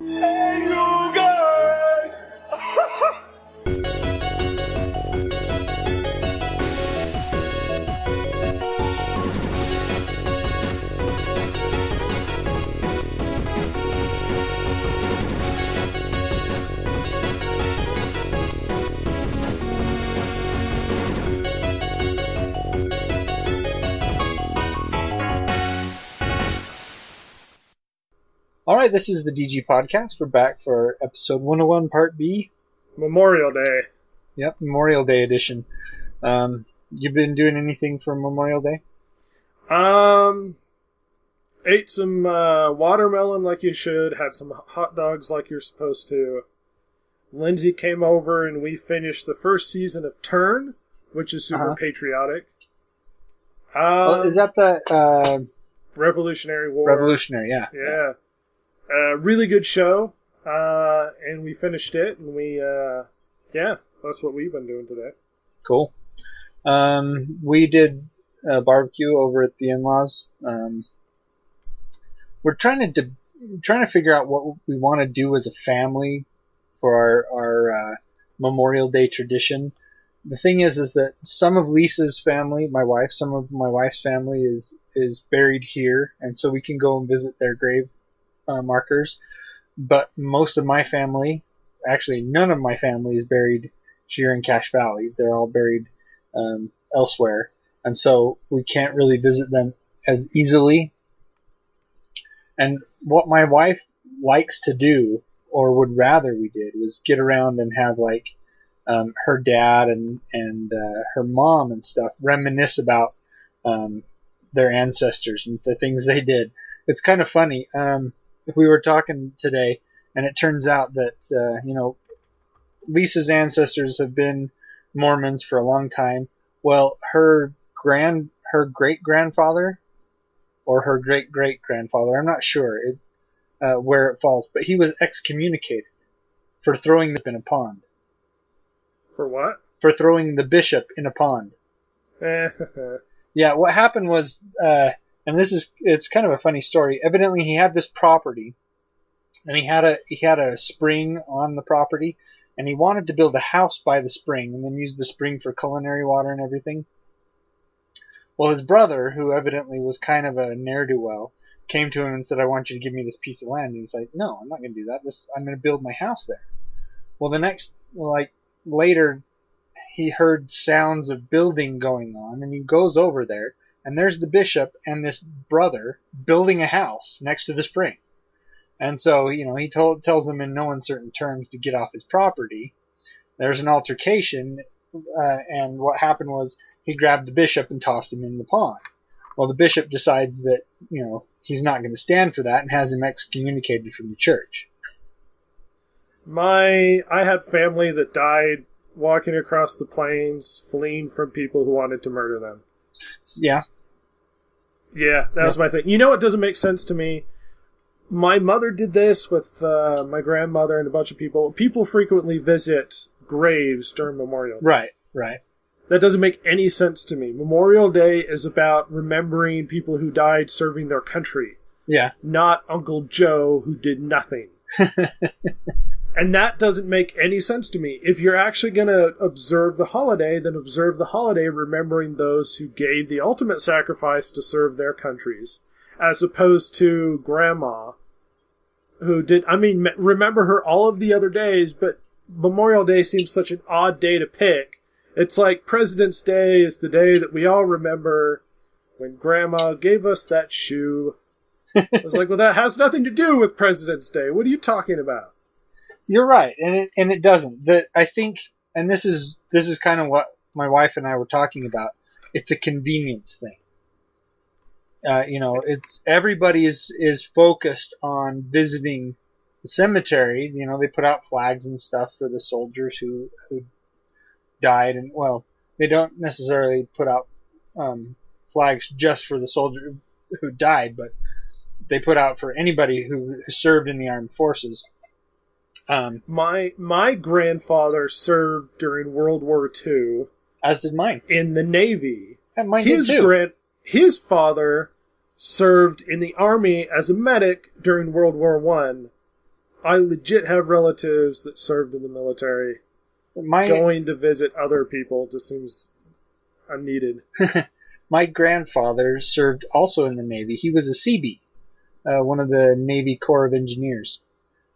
Hey, you guys! All right, this is the DG Podcast. We're back for episode 101, Part B. Memorial Day. Yep, Memorial Day edition. You've been doing anything for Memorial Day? Ate some watermelon like you should. Had some hot dogs like you're supposed to. Lindsay came over and we finished the first season of Turn, which is super patriotic. Is that the Revolutionary War? Revolutionary, yeah. Yeah. Really good show. And we finished it, and that's what we've been doing today. Cool. We did a barbecue over at the in-laws. We're trying to figure out what we want to do as a family for our Memorial Day tradition. The thing is that some of Lisa's family, some of my wife's family is buried here, and so we can go and visit their grave markers. But most of my family, actually none of my family, is buried here in Cache Valley. They're all buried elsewhere, and so we can't really visit them as easily. And what my wife likes to do, or would rather we did, was get around and have her dad and her mom and stuff reminisce about their ancestors and the things they did. It's kind of funny. We were talking today, and it turns out that Lisa's ancestors have been Mormons for a long time. Well, her great-grandfather, or her great-great-grandfather, I'm not sure where it falls, but he was excommunicated for throwing the in a pond. For what? For throwing the bishop in a pond. Yeah, what happened was, and it's kind of a funny story. Evidently, he had this property, and he had a spring on the property, and he wanted to build a house by the spring, and then use the spring for culinary water and everything. Well, his brother, who evidently was kind of a ne'er-do-well, came to him and said, "I want you to give me this piece of land." And he's like, "No, I'm not going to do that. I'm going to build my house there." Well, later, he heard sounds of building going on, and he goes over there, and there's the bishop and this brother building a house next to the spring. And so, he tells them in no uncertain terms to get off his property. There's an altercation, and what happened was he grabbed the bishop and tossed him in the pond. Well, the bishop decides that, he's not going to stand for that and has him excommunicated from the church. I had family that died walking across the plains, fleeing from people who wanted to murder them. Yeah. Yeah, that was my thing. You know what doesn't make sense to me? My mother did this with my grandmother and a bunch of people. People frequently visit graves during Memorial Day. Right. That doesn't make any sense to me. Memorial Day is about remembering people who died serving their country. Yeah. Not Uncle Joe who did nothing. And that doesn't make any sense to me. If you're actually going to observe the holiday, then observe the holiday remembering those who gave the ultimate sacrifice to serve their countries, as opposed to Grandma, who did, remember her all of the other days, but Memorial Day seems such an odd day to pick. It's like President's Day is the day that we all remember when Grandma gave us that shoe. I was like, well, that has nothing to do with President's Day. What are you talking about? You're right, and it doesn't. I think, and this is kind of what my wife and I were talking about. It's a convenience thing. It's everybody is focused on visiting the cemetery. They put out flags and stuff for the soldiers who died, and they don't necessarily put out flags just for the soldier who died, but they put out for anybody who served in the armed forces. My grandfather served during World War II. As did mine. In the Navy. And mine did too. His father served in the Army as a medic during World War I. I legit have relatives that served in the military. Going to visit other people just seems unneeded. My grandfather served also in the Navy. He was a Seabee, one of the Navy Corps of Engineers.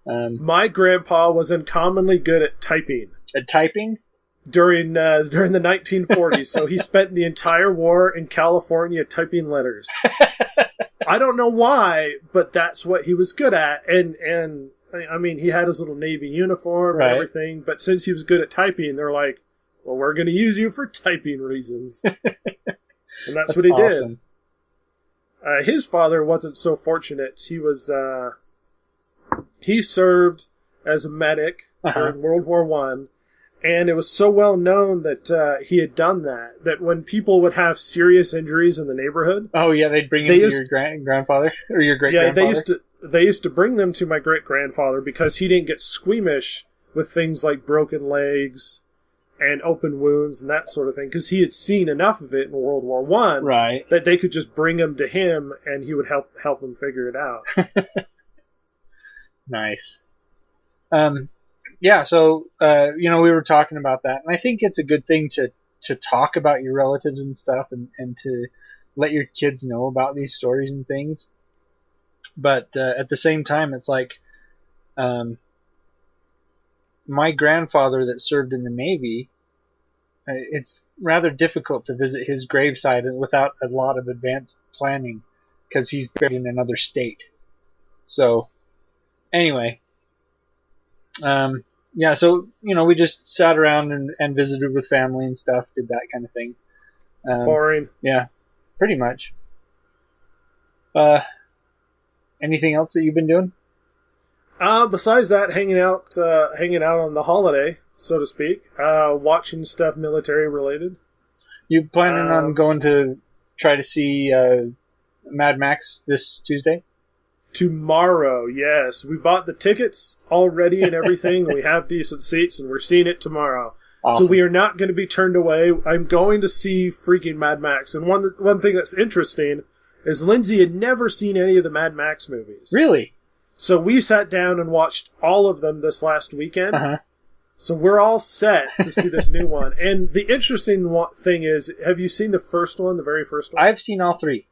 My grandpa was uncommonly good at typing. At typing? During the 1940s, so he spent the entire war in California typing letters. I don't know why, but that's what he was good at. And I mean, he had his little Navy uniform and everything, but since he was good at typing, they're like, well, we're going to use you for typing reasons. And that's what he awesome. did. His father wasn't so fortunate. He served as a medic during World War I. And it was so well known that he had done that when people would have serious injuries in the neighborhood... Oh, yeah, they'd bring him to your grandfather? Or your great-grandfather? Yeah, they used to bring them to my great-grandfather because he didn't get squeamish with things like broken legs and open wounds and that sort of thing, because he had seen enough of it in World War I that they could just bring him to him and he would help him figure it out. Nice. Yeah, so, we were talking about that, and I think it's a good thing to talk about your relatives and stuff and to let your kids know about these stories and things. But at the same time, it's like my grandfather that served in the Navy, it's rather difficult to visit his graveside without a lot of advanced planning because he's buried in another state. So, anyway... yeah, so, we just sat around and visited with family and stuff, did that kind of thing. Boring. Yeah, pretty much. Anything else that you've been doing? Besides that, hanging out on the holiday, so to speak, watching stuff military related. You planning on going to try to see Mad Max this Tuesday? Tomorrow, yes. We bought the tickets already and everything. We have decent seats, and we're seeing it tomorrow. Awesome. So we are not going to be turned away. I'm going to see freaking Mad Max. And one thing that's interesting is Lindsay had never seen any of the Mad Max movies. Really? So we sat down and watched all of them this last weekend. Uh-huh. So we're all set to see this new one. And the interesting thing is, have you seen the first one, the very first one? I've seen all three.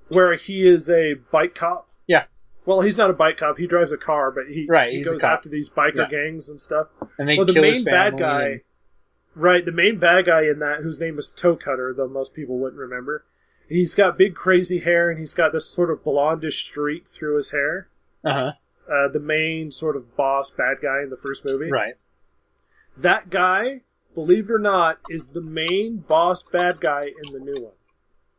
Where he is a bike cop? Yeah. Well, he's not a bike cop. He drives a car, but he goes after these biker gangs and stuff. And they kill the main his bad guy, the main bad guy in that, whose name is Toecutter, though most people wouldn't remember. He's got big crazy hair, and he's got this sort of blondish streak through his hair. Uh-huh. The main sort of boss bad guy in the first movie. Right. That guy, believe it or not, is the main boss bad guy in the new one.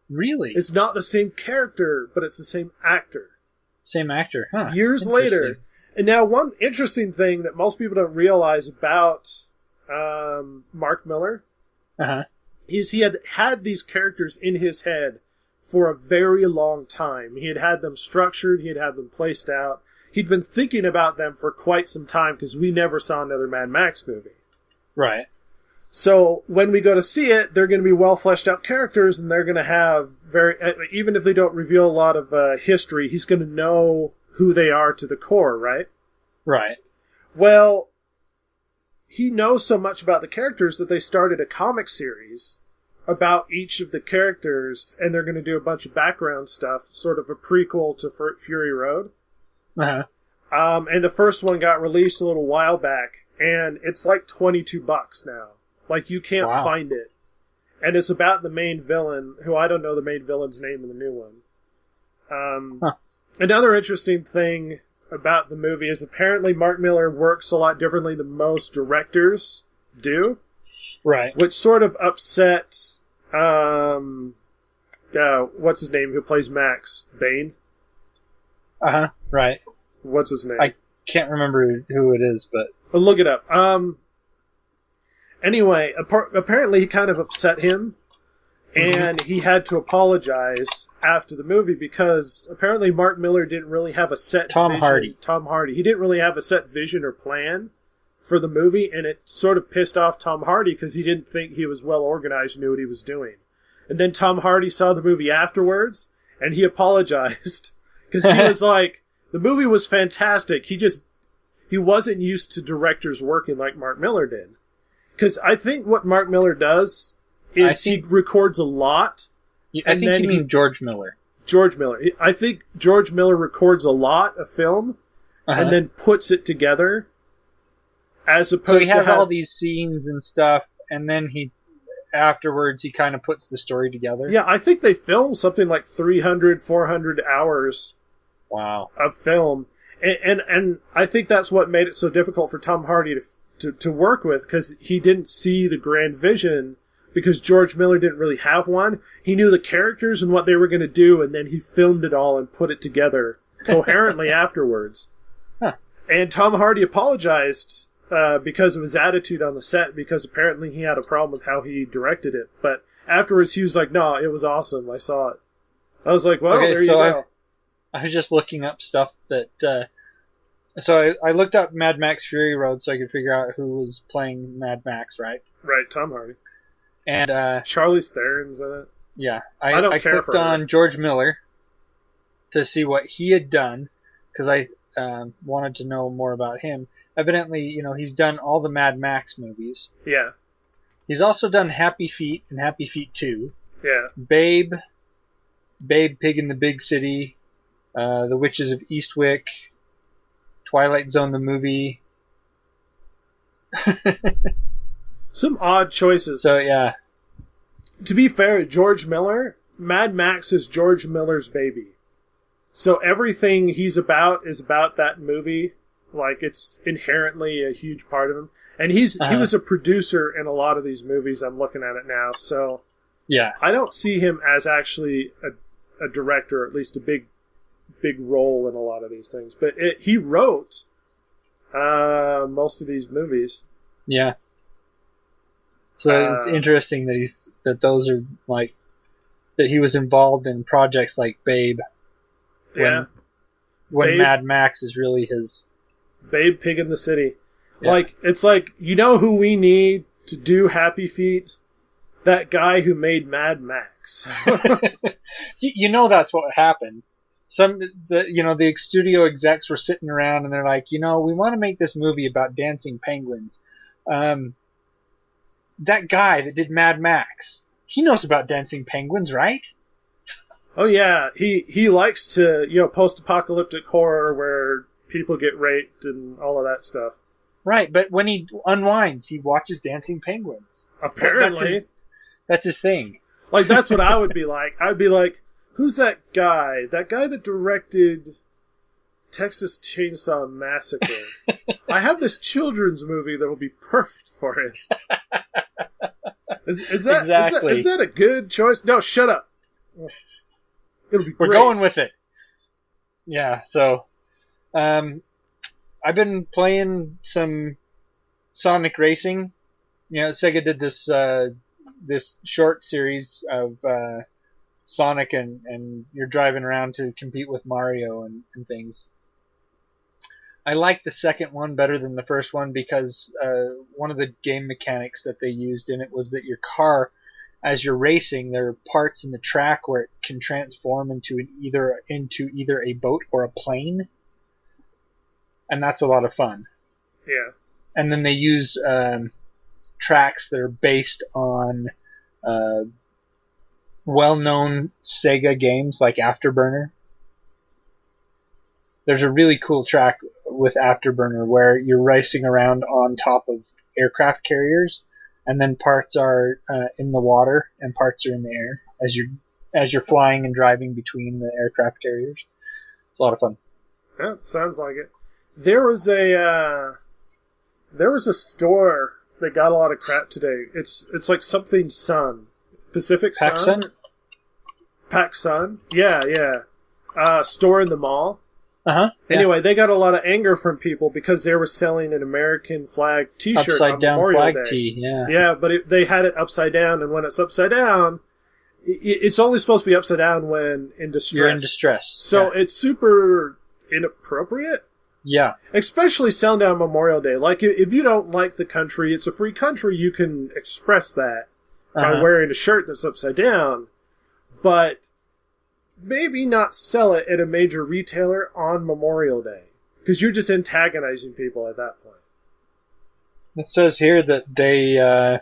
Really? It's not the same character, but it's the same actor. Same actor, huh? Years later. And now one interesting thing that most people don't realize about Mark Miller is he had these characters in his head for a very long time. He had them structured. He had them placed out. He'd been thinking about them for quite some time because we never saw another Mad Max movie. Right. So when we go to see it, they're going to be well fleshed out characters, and they're going to have even if they don't reveal a lot of history, he's going to know who they are to the core, right? Right. Well, he knows so much about the characters that they started a comic series about each of the characters, and they're going to do a bunch of background stuff, sort of a prequel to Fury Road. Uh-huh. And the first one got released a little while back, and it's like $22 now. Like, you can't find it. And it's about the main villain, who I don't know the main villain's name in the new one. Another interesting thing about the movie is apparently Mark Miller works a lot differently than most directors do. Right. Which sort of upset, what's his name, who plays Max? Bane? Uh-huh, right. What's his name? I can't remember who it is, but... I'll look it up. Anyway, apparently he kind of upset him, and he had to apologize after the movie because apparently Mark Miller didn't really have a set vision. Tom Hardy. He didn't really have a set vision or plan for the movie, and it sort of pissed off Tom Hardy because he didn't think he was well organized and knew what he was doing. And then Tom Hardy saw the movie afterwards, and he apologized because he was like, the movie was fantastic. He just he wasn't used to directors working like Mark Miller did. Because I think what Mark Miller does is he records a lot. I think you mean George Miller. George Miller. I think George Miller records a lot of film and then puts it together. As opposed so he has all these scenes and stuff, and then afterwards he kind of puts the story together. Yeah, I think they filmed something like 300, 400 hours of film. And I think that's what made it so difficult for Tom Hardy to work with, because he didn't see the grand vision, because George Miller didn't really have one. He knew the characters and what they were going to do, and then he filmed it all and put it together coherently afterwards. Huh. And Tom Hardy apologized because of his attitude on the set, because apparently he had a problem with how he directed it. But afterwards he was like, no, it was awesome. I saw it. I was like, well, okay, there you go. I was just looking up stuff that... So I looked up Mad Max Fury Road so I could figure out who was playing Mad Max, right? Right, Tom Hardy. And Charlize Theron's in it. Yeah. I clicked on George Miller to see what he had done, because I wanted to know more about him. Evidently, he's done all the Mad Max movies. Yeah. He's also done Happy Feet and Happy Feet 2. Yeah. Babe, Pig in the Big City, The Witches of Eastwick, Twilight Zone the movie. Some odd choices. So, yeah. To be fair, George Miller, Mad Max is George Miller's baby. So everything he's about is about that movie. Like, it's inherently a huge part of him. And he was a producer in a lot of these movies. I'm looking at it now. So yeah, I don't see him as actually a director, at least a big role in a lot of these things. But he wrote most of these movies. Yeah. So it's interesting that those are like, that he was involved in projects like Babe. When Babe, Mad Max is really his... Babe, Pig in the City. Yeah. Like, it's like, who we need to do Happy Feet? That guy who made Mad Max. That's what happened. The studio execs were sitting around and they're like, we want to make this movie about dancing penguins. That guy that did Mad Max, he knows about dancing penguins, right? Oh yeah, he likes to, post-apocalyptic horror where people get raped and all of that stuff. Right, but when he unwinds, he watches dancing penguins. Apparently. That's his thing. Like, that's what I would be like. I'd be like, who's that guy? That guy that directed Texas Chainsaw Massacre. I have this children's movie that will be perfect for it. Is that a good choice? No, shut up. It'll be great. We're going with it. Yeah, so I've been playing some Sonic Racing. Sega did this short series of Sonic and you're driving around to compete with Mario and things. I like the second one better than the first one because one of the game mechanics that they used in it was that your car, as you're racing, there are parts in the track where it can transform into either a boat or a plane, and that's a lot of fun. Yeah. And then they use tracks that are based on well-known Sega games like Afterburner. There's a really cool track with Afterburner where you're racing around on top of aircraft carriers, and then parts are in the water and parts are in the air as you're flying and driving between the aircraft carriers. It's a lot of fun. Yeah, sounds like it. There was a store that got a lot of crap today. It's like something Sun. Pacific Sun? Pac Sun? Yeah. Store in the mall. Uh-huh. Yeah. Anyway, they got a lot of anger from people because they were selling an American flag T-shirt upside down Memorial flag Day. tee, yeah. Yeah, but they had it upside down, and when it's upside down, it's only supposed to be upside down when in distress. You're in distress. So it's super inappropriate. Yeah. Especially selling down Memorial Day. Like, if you don't like the country, it's a free country, you can express that by wearing a shirt that's upside down. But maybe not sell it at a major retailer on Memorial Day. Because you're just antagonizing people at that point. It says here that they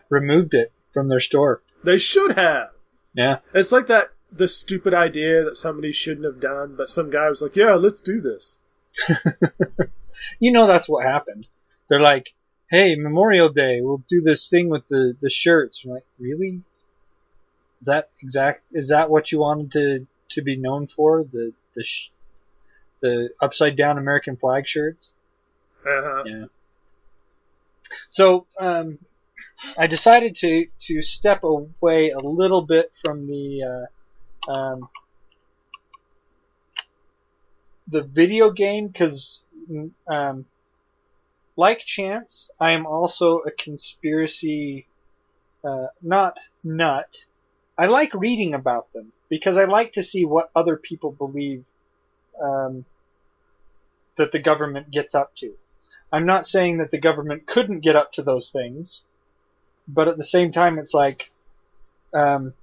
removed it from their store. They should have. Yeah. It's like the stupid idea that somebody shouldn't have done, but some guy was like, yeah, let's do this. You know that's what happened. They're like, hey, Memorial Day, we'll do this thing with the shirts. I'm like, really? Is that what you wanted to be known for? The upside down American flag shirts? Uh-huh. Yeah. So I decided to step away a little bit from the video game because, like Chance, I am also a conspiracy not nut. I like reading about them because I like to see what other people believe that the government gets up to. I'm not saying that the government couldn't get up to those things, but at the same time, it's like,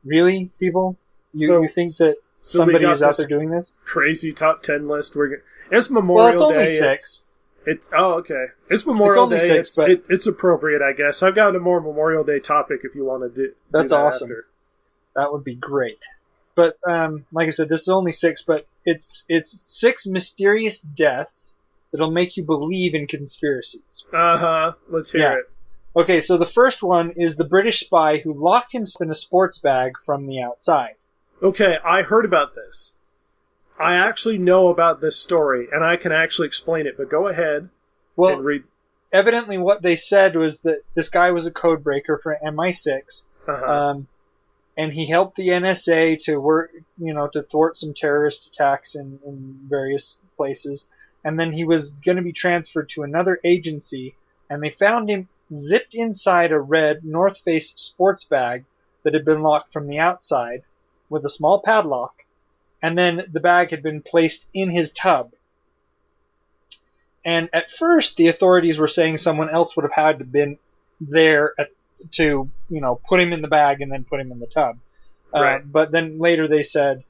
really, people? You think that somebody is out there doing this? Crazy top 10 list. It's Memorial Day. Well, it's only 6. Okay. It's Memorial Day. 6, but it's appropriate, I guess. I've got a more Memorial Day topic if you want to do. That's do that awesome. After. That would be great. But like I said, this is only 6, but it's 6 mysterious deaths that'll make you believe in conspiracies. Let's hear it. Okay, so the first one is the British spy who locked himself in a sports bag from the outside. Okay, I heard about this. I actually know about this story, and I can actually explain it, but go ahead and read. Evidently what they said was that this guy was a code breaker for MI6, and he helped the NSA to work, to thwart some terrorist attacks in various places, and then he was going to be transferred to another agency, and they found him zipped inside a red North Face sports bag that had been locked from the outside with a small padlock, and then the bag had been placed in his tub. And at first, the authorities were saying someone else would have had to been there to put him in the bag and then put him in the tub. Right. But then later they said,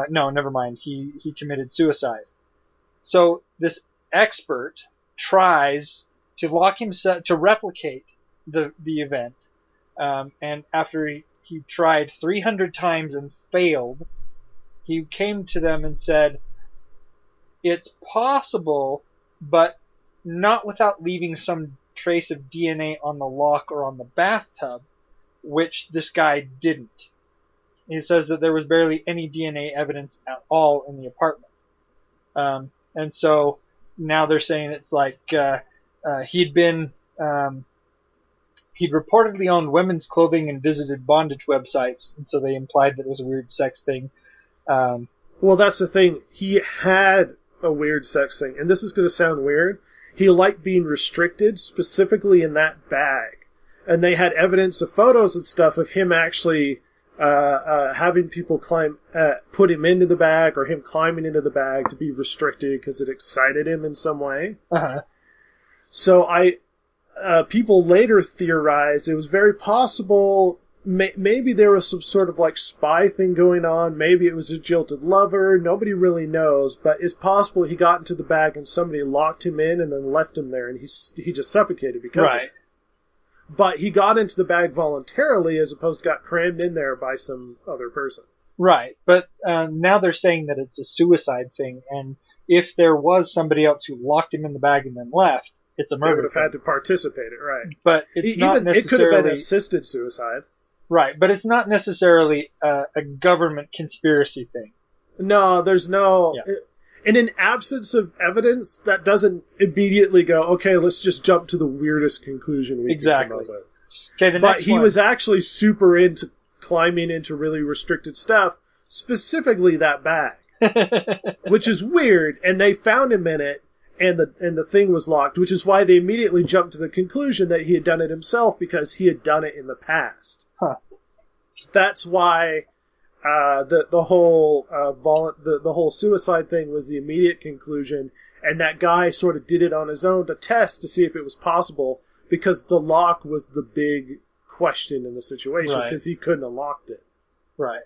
no, never mind, he committed suicide. So this expert tries to lock himself, to replicate the event, and after he tried 300 times and failed, he came to them and said, it's possible, but not without leaving some trace of DNA on the lock or on the bathtub, which this guy didn't. He says that there was barely any DNA evidence at all in the apartment. And so now they're saying it's like he'd reportedly owned women's clothing and visited bondage websites, and so they implied that it was a weird sex thing. Well, that's the thing. He had a weird sex thing, and this is going to sound weird. He liked being restricted, specifically in that bag. And they had evidence of photos and stuff of him actually having people put him into the bag, or him climbing into the bag to be restricted because it excited him in some way. Uh-huh. So people later theorized it was very possible. Maybe there was some sort of like spy thing going on. Maybe it was a jilted lover. Nobody really knows, but it's possible he got into the bag and somebody locked him in and then left him there, and he just suffocated because of it. But he got into the bag voluntarily as opposed to got crammed in there by some other person. Right, but now they're saying that it's a suicide thing, and if there was somebody else who locked him in the bag and then left, it's a murder. They would have had to participate, right? But it's not necessarily... It could have been assisted suicide. Right, but it's not necessarily a government conspiracy thing. No, there's no... Yeah. In an absence of evidence, that doesn't immediately go, okay, let's just jump to the weirdest conclusion we can come up with. Okay, but he was actually super into climbing into really restricted stuff, specifically that bag, which is weird, and they found him in it, and the thing was locked, which is why they immediately jumped to the conclusion that he had done it himself because he had done it in the past. Huh. That's why the whole suicide thing was the immediate conclusion, and that guy sort of did it on his own to test to see if it was possible, because the lock was the big question in the situation, because he couldn't have locked it. Right.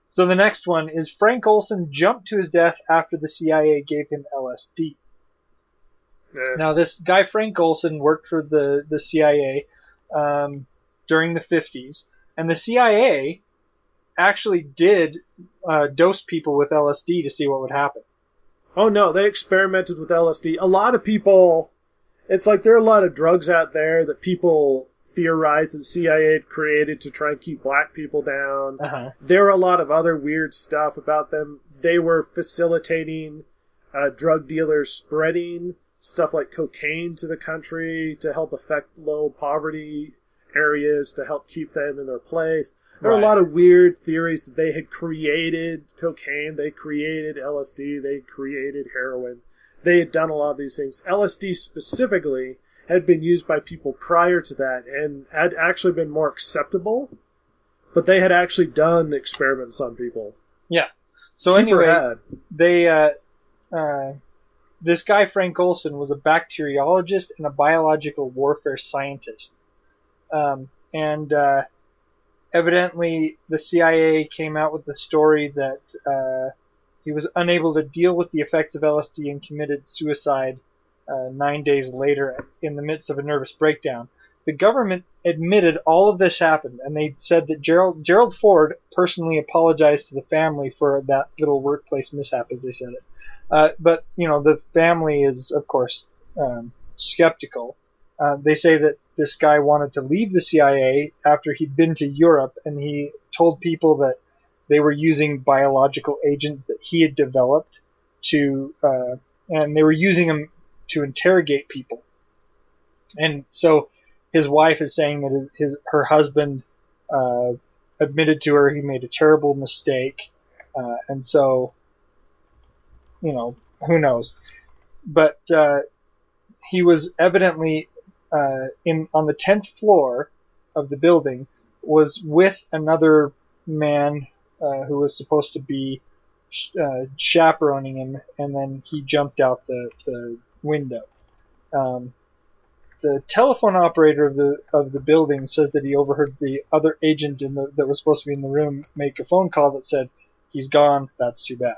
So the next one is Frank Olson jumped to his death after the CIA gave him LSD. Now, this guy Frank Olson worked for the CIA during the 50s, and the CIA actually did dose people with LSD to see what would happen. Oh, no, they experimented with LSD. A lot of people, it's like there are a lot of drugs out there that people theorize that the CIA had created to try and keep black people down. Uh-huh. There are a lot of other weird stuff about them. They were facilitating drug dealers spreading stuff like cocaine to the country to help affect low poverty areas, to help keep them in their place. There are a lot of weird theories that they had created cocaine, they created LSD, they created heroin. They had done a lot of these things. LSD specifically had been used by people prior to that and had actually been more acceptable, but they had actually done experiments on people. Yeah. So Super anyway, rad. This guy Frank Olson was a bacteriologist and a biological warfare scientist. Evidently the CIA came out with the story that he was unable to deal with the effects of LSD and committed suicide 9 days later in the midst of a nervous breakdown. The government admitted all of this happened, and they said that Gerald Ford personally apologized to the family for that little workplace mishap, as they said it. But, the family is, of course, skeptical. They say that this guy wanted to leave the CIA after he'd been to Europe, and he told people that they were using biological agents that he had developed and they were using them to interrogate people. And so his wife is saying that her husband admitted to her he made a terrible mistake, and so, who knows. But he was evidently on the 10th floor of the building, was with another man who was supposed to be chaperoning him, and then he jumped out the window. The telephone operator of the building says that he overheard the other agent that was supposed to be in the room make a phone call that said, "He's gone. That's too bad."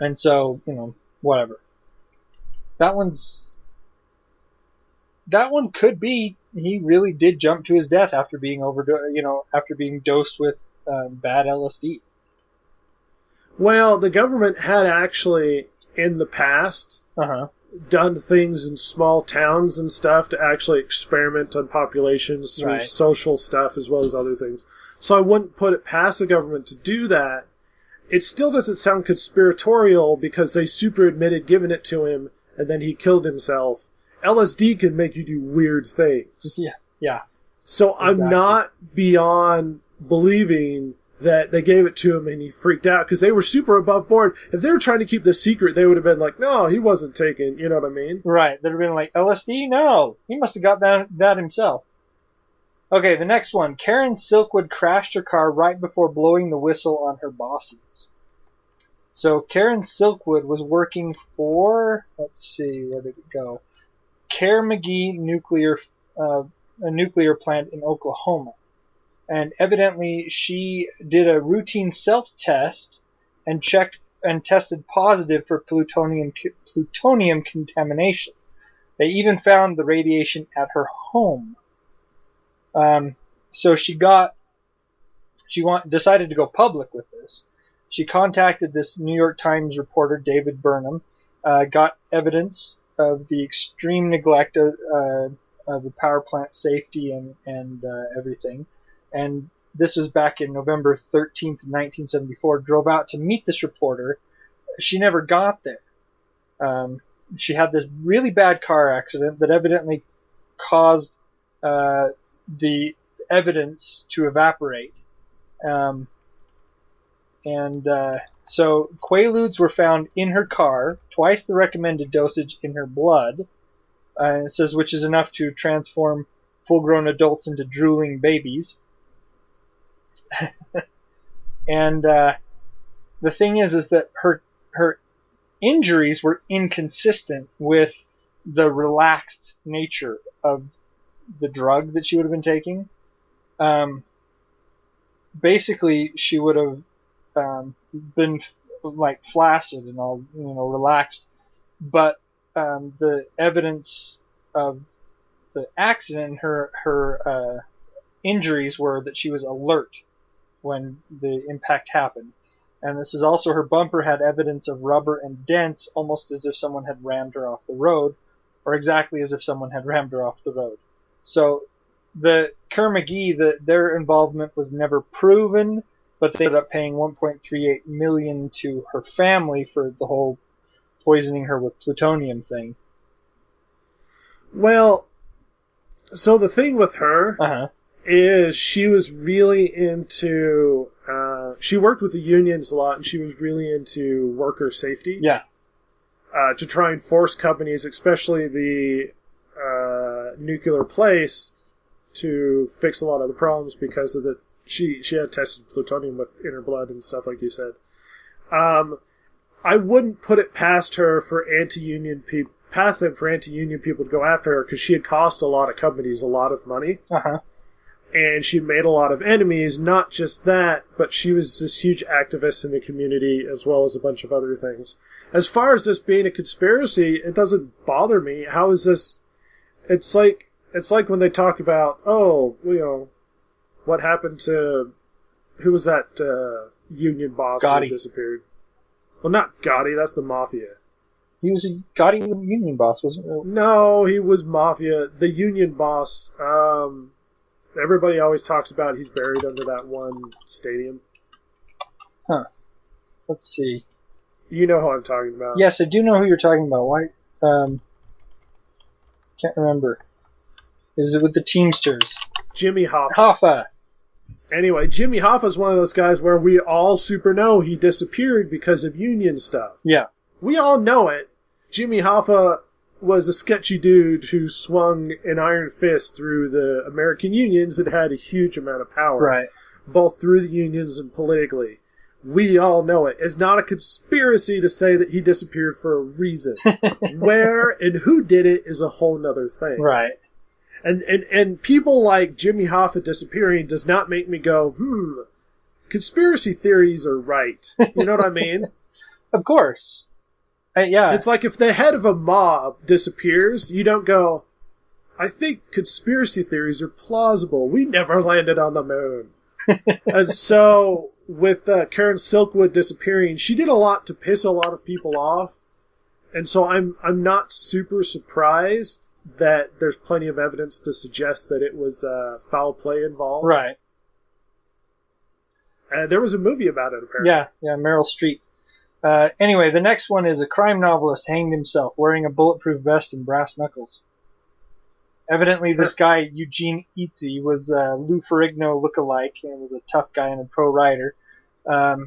And so, whatever. That one could be he really did jump to his death after being after being dosed with bad LSD. Well, the government had actually in the past done things in small towns and stuff to actually experiment on populations through social stuff as well as other things. So I wouldn't put it past the government to do that. It still doesn't sound conspiratorial because they super admitted giving it to him and then he killed himself. LSD can make you do weird things. Yeah. So exactly. I'm not beyond believing that they gave it to him and he freaked out because they were super above board. If they were trying to keep this secret, they would have been like, no, he wasn't taken. You know what I mean? Right. They'd have been like, LSD? No. He must have got that himself. Okay, the next one. Karen Silkwood crashed her car right before blowing the whistle on her bosses. So Karen Silkwood was working for, let's see, where did it go? Kerr-McGee a nuclear plant in Oklahoma. And evidently she did a routine self-test and tested positive for plutonium contamination. They even found the radiation at her home. So she decided to go public with this. She contacted this New York Times reporter, David Burnham, got evidence of the extreme neglect of the power plant safety and everything. And this is back in November 13th, 1974, drove out to meet this reporter. She never got there. She had this really bad car accident that evidently caused the evidence to evaporate. So Quaaludes were found in her car, twice the recommended dosage in her blood. It says which is enough to transform full-grown adults into drooling babies. And the thing is that her injuries were inconsistent with the relaxed nature of the drug that she would have been taking. Basically, she would have been like flaccid and all, relaxed but the evidence of the accident, her injuries were that she was alert when the impact happened. And this is also her bumper had evidence of rubber and dents, almost as if someone had rammed her off the road, or exactly as if someone had rammed her off the road. So the Kerr-McGee, their involvement was never proven, but they ended up paying $1.38 million to her family for the whole poisoning her with plutonium thing. Well, so the thing with her is she was really into... she worked with the unions a lot, and she was really into worker safety. Yeah. To try and force companies, especially the nuclear place, to fix a lot of the problems because of the... She had tested plutonium in her blood and stuff, like you said. I wouldn't put it past her for anti-union people, to go after her, because she had cost a lot of companies a lot of money. And she made a lot of enemies. Not just that, but she was this huge activist in the community, as well as a bunch of other things. As far as this being a conspiracy, it doesn't bother me. How is this... It's like when they talk about, what happened to... Who was that union boss Gotti. who disappeared? Well, not Gotti, that's the mafia. He was a Gotti union boss, wasn't he? No, he was mafia. The union boss, everybody always talks about he's buried under that one stadium. Huh. Let's see. You know who I'm talking about. Yes, I do know who you're talking about. Why? Can't remember. Is it with the Teamsters? Jimmy Hoffa. Hoffa. Anyway, Jimmy Hoffa is one of those guys where we all super know he disappeared because of union stuff. Yeah. We all know it. Jimmy Hoffa was a sketchy dude who swung an iron fist through the American unions that had a huge amount of power. Right. Both through the unions and politically. We all know it. It's not a conspiracy to say that he disappeared for a reason. Where and who did it is a whole nother thing. Right. And people like Jimmy Hoffa disappearing does not make me go, conspiracy theories are right. You know what I mean? Of course. Yeah. It's like if the head of a mob disappears, you don't go, I think conspiracy theories are plausible. We never landed on the moon. And so, with Karen Silkwood disappearing, she did a lot to piss a lot of people off. And so I'm not super surprised that there's plenty of evidence to suggest that it was foul play involved. Right. There was a movie about it, apparently. Yeah, Meryl Streep. Anyway, the next one is a crime novelist hanged himself wearing a bulletproof vest and brass knuckles. Evidently, this guy, Eugene Eatsy, was Lou Ferrigno lookalike and was a tough guy and a pro rider.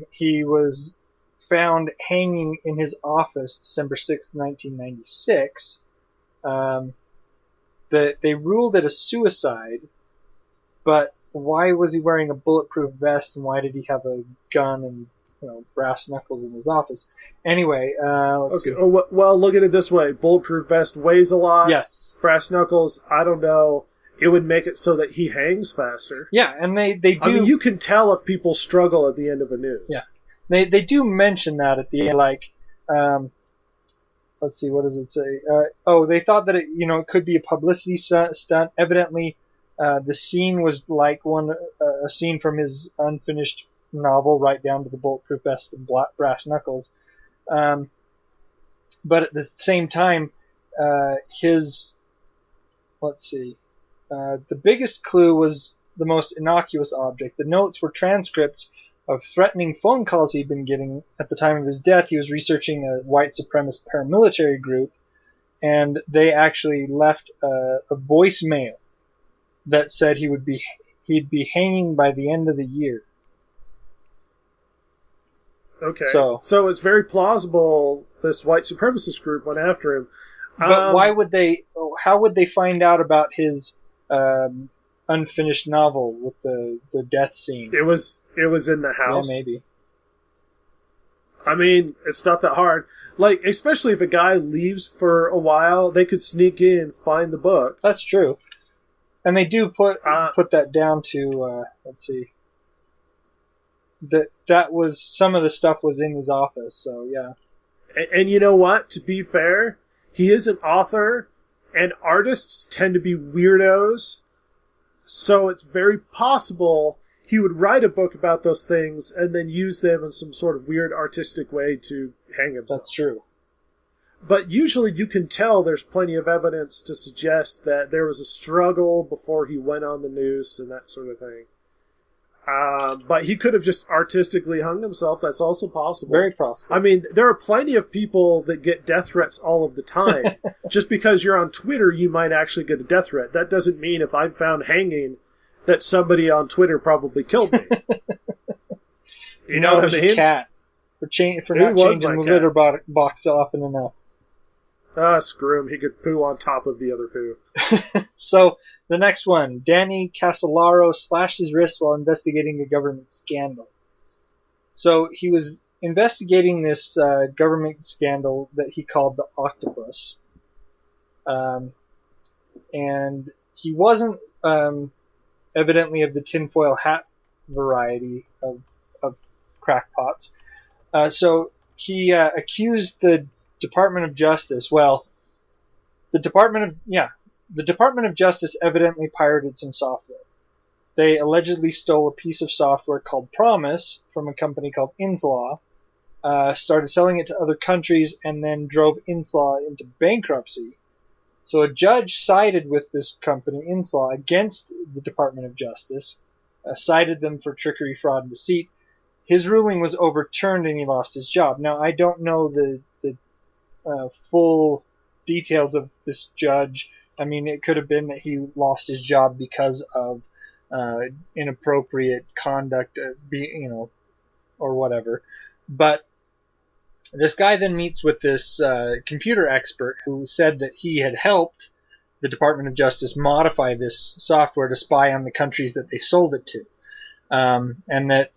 He was found hanging in his office December 6th, 1996. They ruled it a suicide, but why was he wearing a bulletproof vest and why did he have a gun and brass knuckles in his office? Anyway, let's see. Well, look at it this way. Bulletproof vest weighs a lot. Yes. Brass knuckles, I don't know. It would make it so that he hangs faster. Yeah, and they do... I mean, you can tell if people struggle at the end of a news. Yeah. They do mention that at the end, like... let's see, what does it say? They thought that it could be a publicity stunt. Evidently, the scene was like a scene from his unfinished novel, right down to the bulletproof vest and brass knuckles. But at the same time, the biggest clue was the most innocuous object. The notes were transcripts of threatening phone calls he'd been getting at the time of his death. He was researching a white supremacist paramilitary group, and they actually left a voicemail that said he'd be hanging by the end of the year. Okay. So it's very plausible this white supremacist group went after him. But why would they? How would they find out about his unfinished novel with the death scene? It was in the house. Yeah, maybe. I mean, it's not that hard. Like, especially if a guy leaves for a while, they could sneak in, find the book. That's true. And they do put that down to let's see. That was some of the stuff was in his office. So yeah. And you know what? To be fair, he is an author, and artists tend to be weirdos. So it's very possible he would write a book about those things and then use them in some sort of weird artistic way to hang himself. That's true. But usually you can tell there's plenty of evidence to suggest that there was a struggle before he went on the noose and that sort of thing. But he could have just artistically hung himself. That's also possible. Very possible. I mean, there are plenty of people that get death threats all of the time. Just because you're on Twitter, you might actually get a death threat. That doesn't mean if I'm found hanging that somebody on Twitter probably killed me. You know what I mean? Cat. For not changing the litter box often enough. Screw him. He could poo on top of the other poo. So, the next one. Danny Casolaro slashed his wrist while investigating a government scandal. So, he was investigating this government scandal that he called the Octopus. And he wasn't evidently of the tinfoil hat variety of crackpots. So, he accused the Department of Justice. Well, the Department of Justice evidently pirated some software. They allegedly stole a piece of software called Promise from a company called Inslaw, started selling it to other countries, and then drove Inslaw into bankruptcy. So a judge sided with this company, Inslaw, against the Department of Justice, cited them for trickery, fraud, and deceit. His ruling was overturned and he lost his job. Now, I don't know the full details of this judge. I mean, it could have been that he lost his job because of inappropriate conduct, or whatever. But this guy then meets with this computer expert who said that he had helped the Department of Justice modify this software to spy on the countries that they sold it to. And that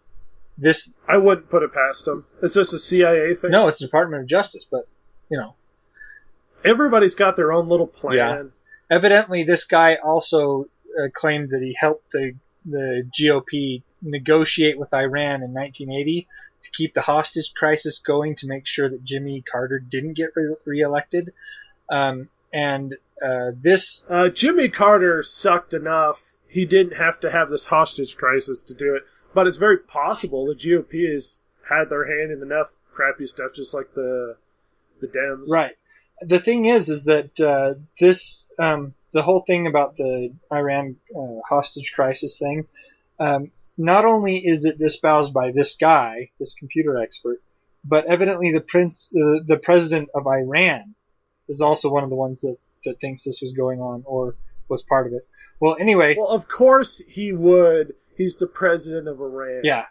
this... I wouldn't put it past him. Is this a CIA thing? No, it's the Department of Justice, but, Everybody's got their own little plan. Yeah. Evidently, this guy also claimed that he helped the GOP negotiate with Iran in 1980 to keep the hostage crisis going to make sure that Jimmy Carter didn't get reelected. Jimmy Carter sucked enough. He didn't have to have this hostage crisis to do it. But it's very possible the GOP has had their hand in enough crappy stuff, just like the Dems. Right. The thing is that the whole thing about the Iran hostage crisis thing, not only is it espoused by this guy, this computer expert, but evidently the president of Iran is also one of the ones that thinks this was going on or was part of it. Well, anyway. Well, of course he would. He's the president of Iran. Yeah.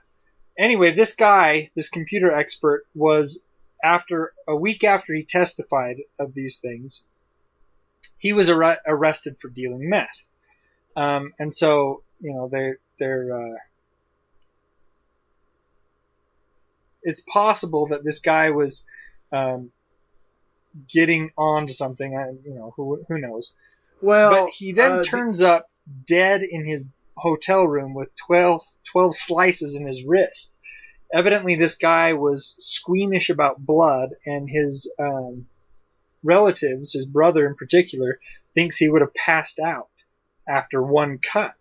Anyway, this guy, this computer expert, was a week after he testified of these things, he was arrested for dealing meth. And so, it's possible that this guy was getting on to something. Who knows? Well, but he then turns up dead in his hotel room with 12 slices in his wrist. Evidently, this guy was squeamish about blood, and his relatives, his brother in particular, thinks he would have passed out after one cut,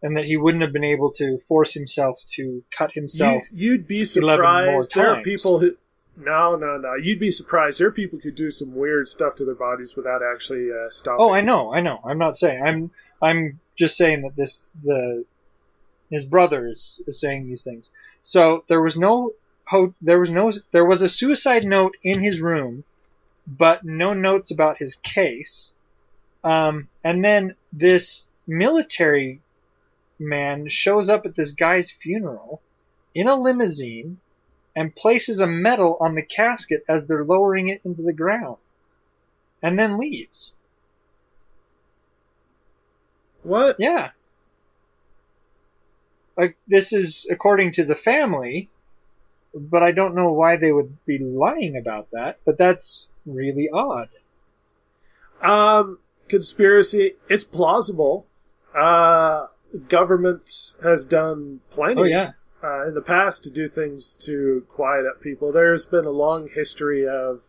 and that he wouldn't have been able to force himself to cut himself. You'd be surprised. There are people who... No. You'd be surprised. There are people who do some weird stuff to their bodies without actually stopping. Oh, I know. I'm not saying. I'm just saying that his brother is saying these things. So there was a suicide note in his room, but no notes about his case. And then this military man shows up at this guy's funeral in a limousine and places a medal on the casket as they're lowering it into the ground, and then leaves. What? Yeah. Like, this is according to the family, but I don't know why they would be lying about that, but that's really odd. Conspiracy, it's plausible. Government has done plenty. Oh, yeah. in the past to do things to quiet up people. There's been a long history of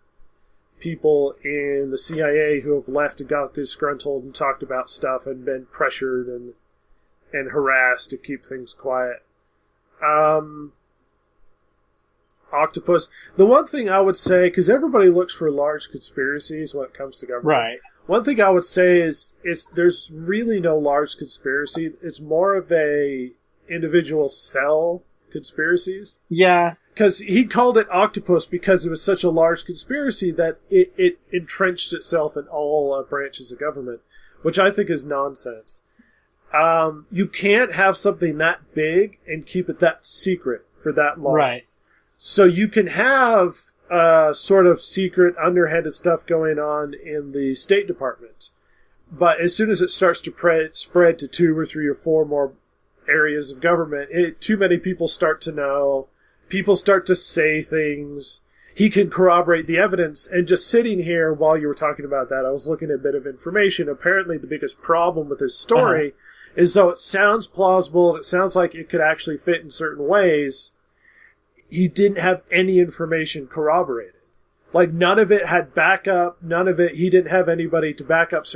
people in the CIA who have left and got disgruntled and talked about stuff and been pressured and harassed to keep things quiet. Octopus. The one thing I would say, because everybody looks for large conspiracies when it comes to government. Right. One thing I would say is there's really no large conspiracy. It's more of a individual cell conspiracies. Yeah. Because he called it octopus because it was such a large conspiracy that it entrenched itself in all branches of government, which I think is nonsense. You can't have something that big and keep it that secret for that long. Right. So you can have sort of secret, underhanded stuff going on in the State Department. But as soon as it starts to spread to 2 or 3 or 4 more areas of government, too many people start to know. People start to say things. He can corroborate the evidence. And just sitting here while you were talking about that, I was looking at a bit of information. Apparently the biggest problem with his story is, though it sounds plausible and it sounds like it could actually fit in certain ways, he didn't have any information corroborated. Like, none of it had backup, he didn't have anybody to back up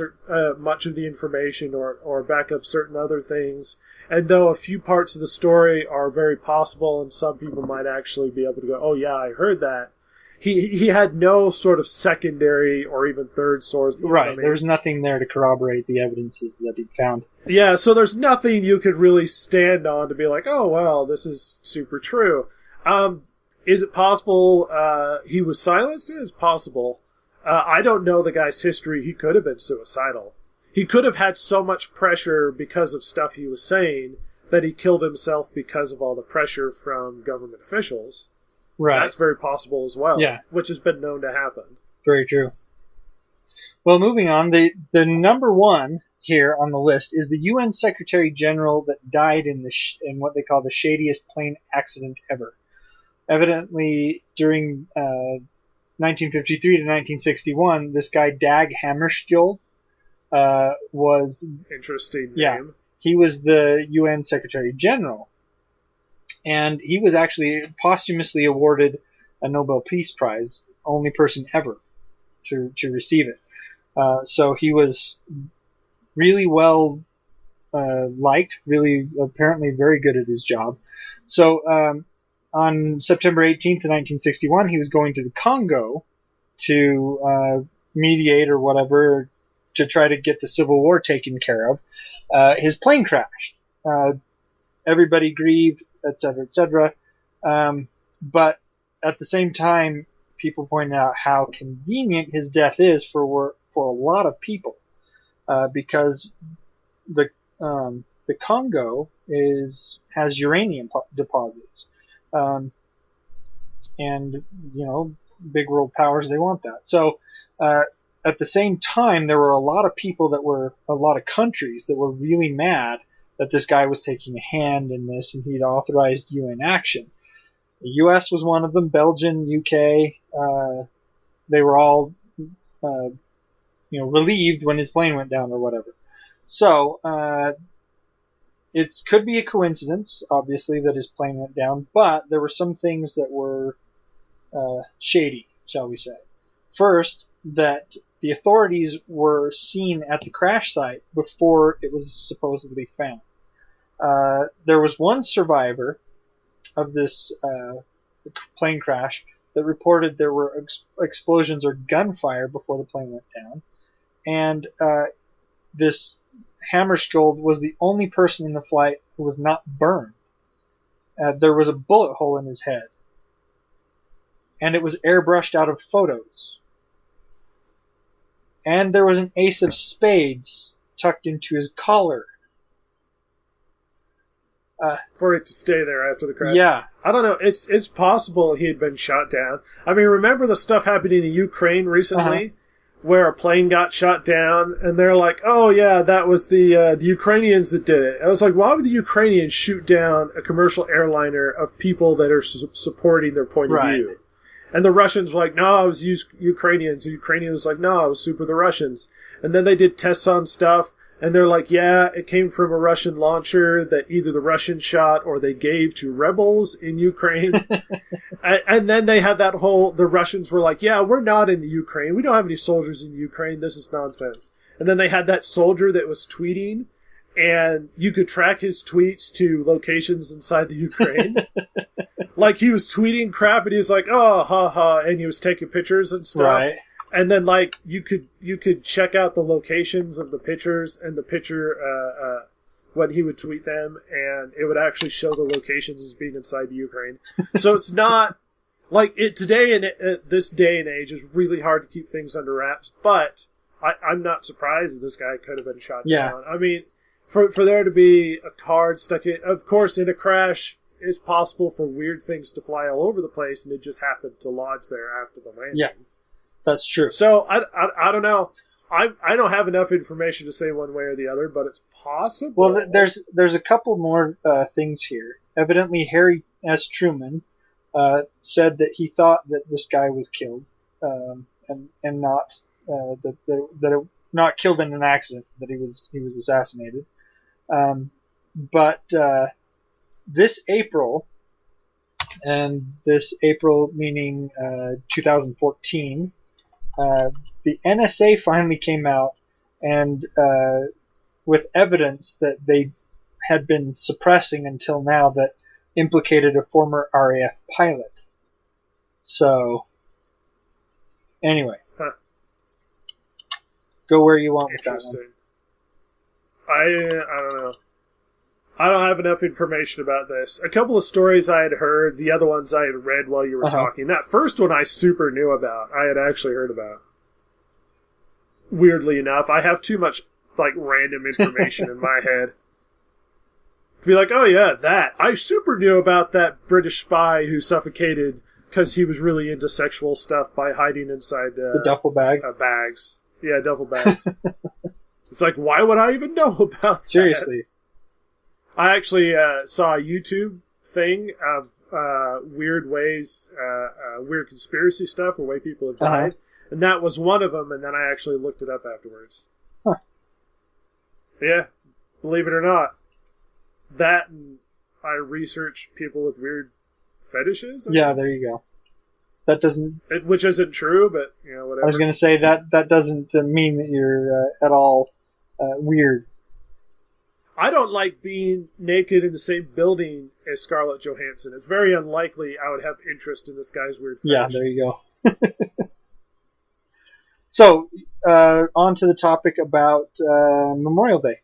much of the information or back up certain other things. And though a few parts of the story are very possible and some people might actually be able to go, oh yeah, I heard that, he had no sort of secondary or even third source. Right, there was nothing there to corroborate the evidences that he'd found. Yeah, so there's nothing you could really stand on to be like, oh well, this is super true. Is it possible he was silenced? It is possible. I don't know the guy's history. He could have been suicidal. He could have had so much pressure because of stuff he was saying that he killed himself because of all the pressure from government officials. Right. That's very possible as well. Yeah. Which has been known to happen. Very true. Well, moving on, the number one here on the list is the UN Secretary General that died in in what they call the shadiest plane accident ever. Evidently, during 1953 to 1961, this guy Dag Hammarskjöld was... Interesting name. Yeah, he was the UN Secretary General. And he was actually posthumously awarded a Nobel Peace Prize, only person ever to receive it. So he was really well liked, really apparently very good at his job. So... on September 18th, 1961, he was going to the Congo to mediate or whatever to try to get the Civil War taken care of. His plane crashed. Everybody grieved, etc., etc. But at the same time, people pointed out how convenient his death is for a lot of people, because the Congo has uranium deposits. And, big world powers, they want that. So, at the same time, there were a lot of countries that were really mad that this guy was taking a hand in this and he'd authorized UN action. The US was one of them, Belgium, UK, they were all, relieved when his plane went down or whatever. So, it could be a coincidence, obviously, that his plane went down, but there were some things that were shady, shall we say. First, that the authorities were seen at the crash site before it was supposedly found. There was one survivor of this plane crash that reported there were explosions or gunfire before the plane went down, and this Hammarskjöld was the only person in the flight who was not burned. There was a bullet hole in his head. And it was airbrushed out of photos. And there was an ace of spades tucked into his collar. For it to stay there after the crash. Yeah. I don't know. It's possible he had been shot down. I mean, remember the stuff happening in Ukraine recently? Where a plane got shot down, and they're like, oh yeah, that was the Ukrainians that did it. I was like, why would the Ukrainians shoot down a commercial airliner of people that are supporting their point of view? And the Russians were like, no, it was Ukrainians. The Ukrainians was like, no, it was super the Russians. And then they did tests on stuff, And they're like, yeah, it came from a Russian launcher that either the Russians shot or they gave to rebels in Ukraine. And then they had that the Russians were like, yeah, we're not in the Ukraine. We don't have any soldiers in Ukraine. This is nonsense. And then they had that soldier that was tweeting, and you could track his tweets to locations inside the Ukraine. Like, he was tweeting crap, and he was like, oh, ha, ha, and he was taking pictures and stuff. Right. And then, like, you could check out the locations of the pictures and the picture when he would tweet them, and it would actually show the locations as being inside the Ukraine. So it's not like it today. In this day and age, is really hard to keep things under wraps. But I'm not surprised that this guy could have been shot down. I mean, for there to be a card stuck in, of course, in a crash, it's possible for weird things to fly all over the place, and it just happened to lodge there after the landing. Yeah. That's true. So, I don't know. I don't have enough information to say one way or the other, but it's possible. Well, there's a couple more things here. Evidently, Harry S. Truman said that he thought that this guy was killed, and not that not killed in an accident, that he was assassinated. But this April, and this April meaning 2014. The NSA finally came out and with evidence that they had been suppressing until now that implicated a former RAF pilot. So, anyway, go where you want with that one. Interesting. I don't know. I don't have enough information about this. A couple of stories I had heard, the other ones I had read while you were talking. That first one I super knew about. I had actually heard about. Weirdly enough, I have too much like random information in my head to be like, oh yeah, that. I super knew about that British spy who suffocated because he was really into sexual stuff by hiding inside the duffel bag bags. Yeah, duffel bags. It's like, why would I even know about that? Seriously. I actually saw a YouTube thing of weird ways, weird conspiracy stuff, where way people have died. And that was one of them, and then I actually looked it up afterwards. Huh. Yeah, believe it or not. That, and I research people with weird fetishes. I guess. There you go. That doesn't... which isn't true, but, whatever. I was going to say, that doesn't mean that you're at all weird. I don't like being naked in the same building as Scarlett Johansson. It's very unlikely I would have interest in this guy's weird fetish. Yeah, there you go. So, on to the topic about Memorial Day.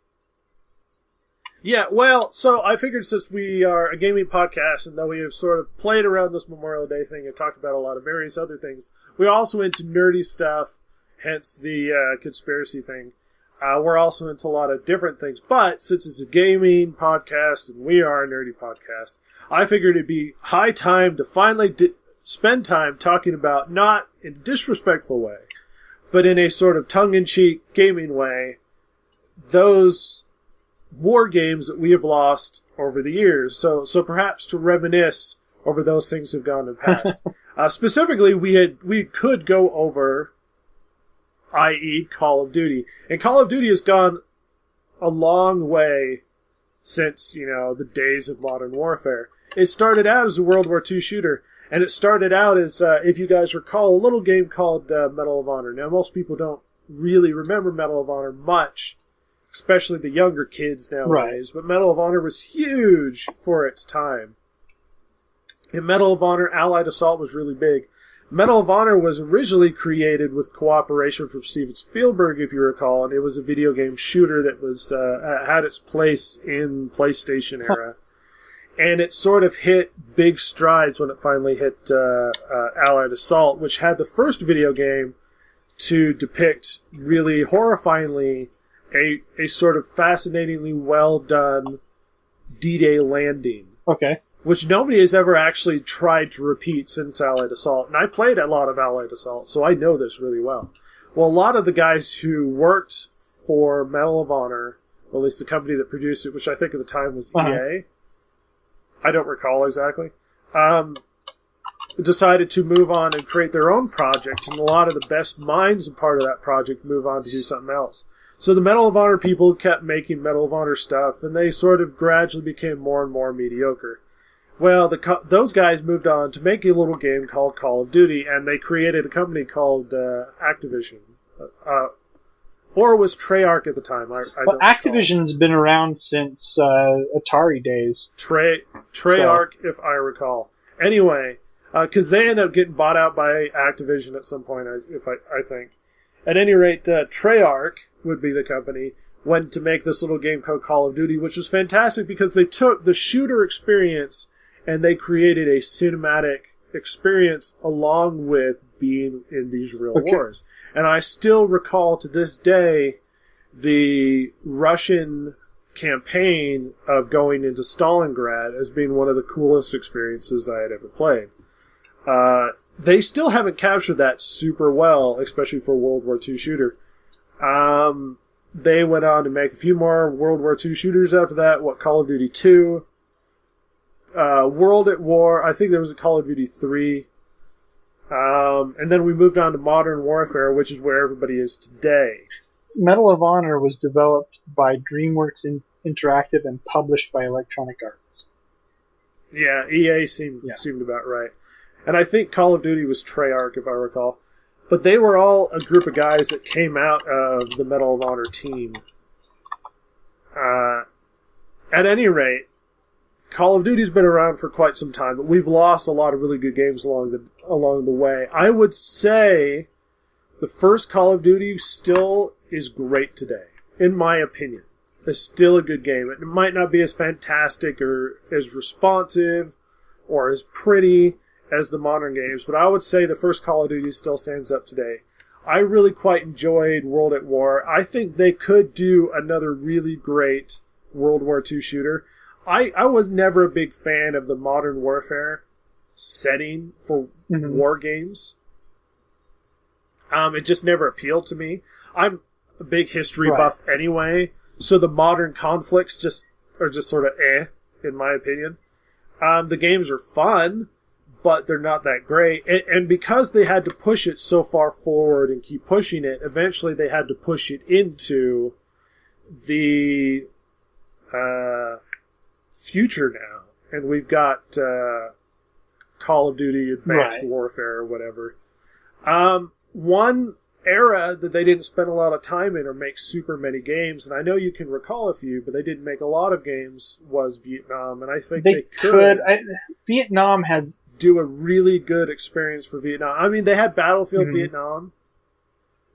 Yeah, well, so I figured since we are a gaming podcast, and though we have sort of played around this Memorial Day thing and talked about a lot of various other things, we're also into nerdy stuff, hence the conspiracy thing. We're also into a lot of different things, but since it's a gaming podcast and we are a nerdy podcast, I figured it'd be high time to finally spend time talking about, not in a disrespectful way, but in a sort of tongue-in-cheek gaming way, those war games that we have lost over the years. So perhaps to reminisce over those things that have gone in the past. Specifically, we could go over, i.e. Call of Duty. And Call of Duty has gone a long way since, the days of modern warfare. It started out as a World War II shooter, and it started out as, if you guys recall, a little game called Medal of Honor. Now, most people don't really remember Medal of Honor much, especially the younger kids nowadays, right. But Medal of Honor was huge for its time. And Medal of Honor Allied Assault was really big. Medal of Honor was originally created with cooperation from Steven Spielberg, if you recall, and it was a video game shooter that was had its place in PlayStation era. And it sort of hit big strides when it finally hit Allied Assault, which had the first video game to depict really horrifyingly a sort of fascinatingly well-done D-Day landing. Okay. Which nobody has ever actually tried to repeat since Allied Assault. And I played a lot of Allied Assault, so I know this really well. Well, a lot of the guys who worked for Medal of Honor, or at least the company that produced it, which I think at the time was EA, I don't recall exactly, decided to move on and create their own project, and a lot of the best minds a part of that project move on to do something else. So the Medal of Honor people kept making Medal of Honor stuff, and they sort of gradually became more and more mediocre. Well, those guys moved on to make a little game called Call of Duty, and they created a company called Activision. Or it was Treyarch at the time. Well, Activision's been around since Atari days. Treyarch, if I recall. Anyway, because they ended up getting bought out by Activision at some point, I think. At any rate, Treyarch would be the company, went to make this little game called Call of Duty, which was fantastic because they took the shooter experience and they created a cinematic experience along with being in these real wars. And I still recall to this day the Russian campaign of going into Stalingrad as being one of the coolest experiences I had ever played. They still haven't captured that super well, especially for a World War II shooter. They went on to make a few more World War II shooters after that. Call of Duty 2. World at War. I think there was a Call of Duty 3. And then we moved on to Modern Warfare, which is where everybody is today. Medal of Honor was developed by DreamWorks Interactive and published by Electronic Arts. Yeah, EA seemed about right. And I think Call of Duty was Treyarch, if I recall. But they were all a group of guys that came out of the Medal of Honor team. At any rate, Call of Duty's been around for quite some time, but we've lost a lot of really good games along the way. I would say the first Call of Duty still is great today, in my opinion. It's still a good game. It might not be as fantastic or as responsive or as pretty as the modern games, but I would say the first Call of Duty still stands up today. I really quite enjoyed World at War. I think they could do another really great World War II shooter. I was never a big fan of the Modern Warfare setting for war games. It just never appealed to me. I'm a big history buff anyway, so the modern conflicts are just sort of in my opinion. The games are fun, but they're not that great. And because they had to push it so far forward and keep pushing it, eventually they had to push it into the future now. And we've got Call of Duty Advanced Warfare or whatever. One era that they didn't spend a lot of time in or make super many games, and I know you can recall a few, but they didn't make a lot of games, was Vietnam. And I think they could. Vietnam has... do a really good experience for Vietnam. I mean, they had Battlefield Vietnam.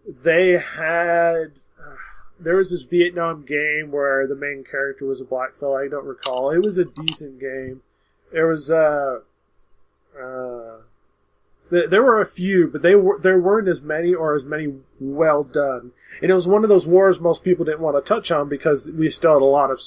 They had... there was this Vietnam game where the main character was a black fella. I don't recall. It was a decent game. There was... there were a few, but there weren't as many well done. And it was one of those wars most people didn't want to touch on because we still had a lot of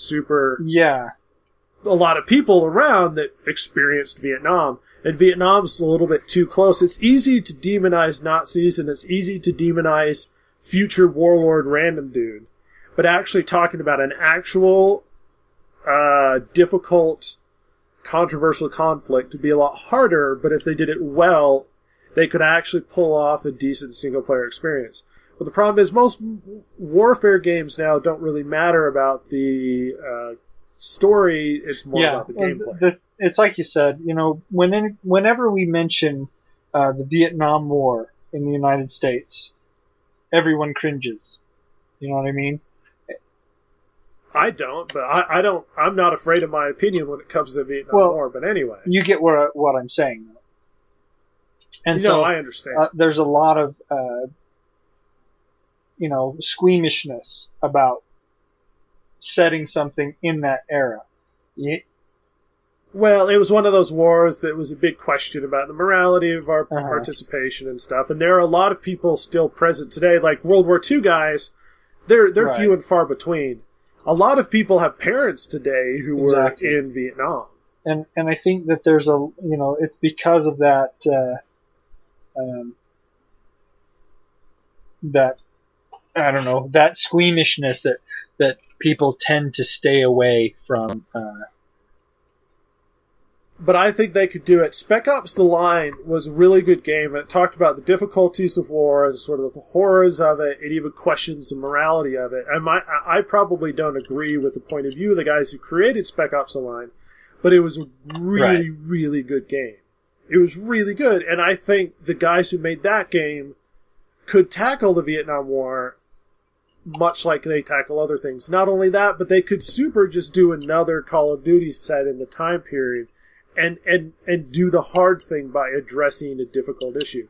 a lot of people around that experienced Vietnam. And Vietnam's a little bit too close. It's easy to demonize Nazis, and it's easy to demonize future warlord random dude. But actually talking about an actual difficult, controversial conflict would be a lot harder, but if they did it well, they could actually pull off a decent single-player experience. But the problem is most warfare games now don't really matter about the story, it's more about the gameplay. It's like you said, whenever we mention the Vietnam War in the United States, everyone cringes. You know what I mean? I don't, but I'm not afraid of my opinion when it comes to the Vietnam War, but anyway. You get what I'm saying, though. And I understand. There's a lot of, squeamishness about setting something in that era. Well, it was one of those wars that was a big question about the morality of our participation and stuff. And there are a lot of people still present today, like World War II guys. They're few and far between. A lot of people have parents today who were in Vietnam. And I think that there's it's because of that, that squeamishness that people tend to stay away from. but I think they could do it. Spec Ops: The Line was a really good game. It talked about the difficulties of war and sort of the horrors of it. It even questions the morality of it. And I probably don't agree with the point of view of the guys who created Spec Ops: The Line, but it was a really, really good game. It was really good, and I think the guys who made that game could tackle the Vietnam War much like they tackle other things. Not only that, but they could super just do another Call of Duty set in the time period and do the hard thing by addressing a difficult issue.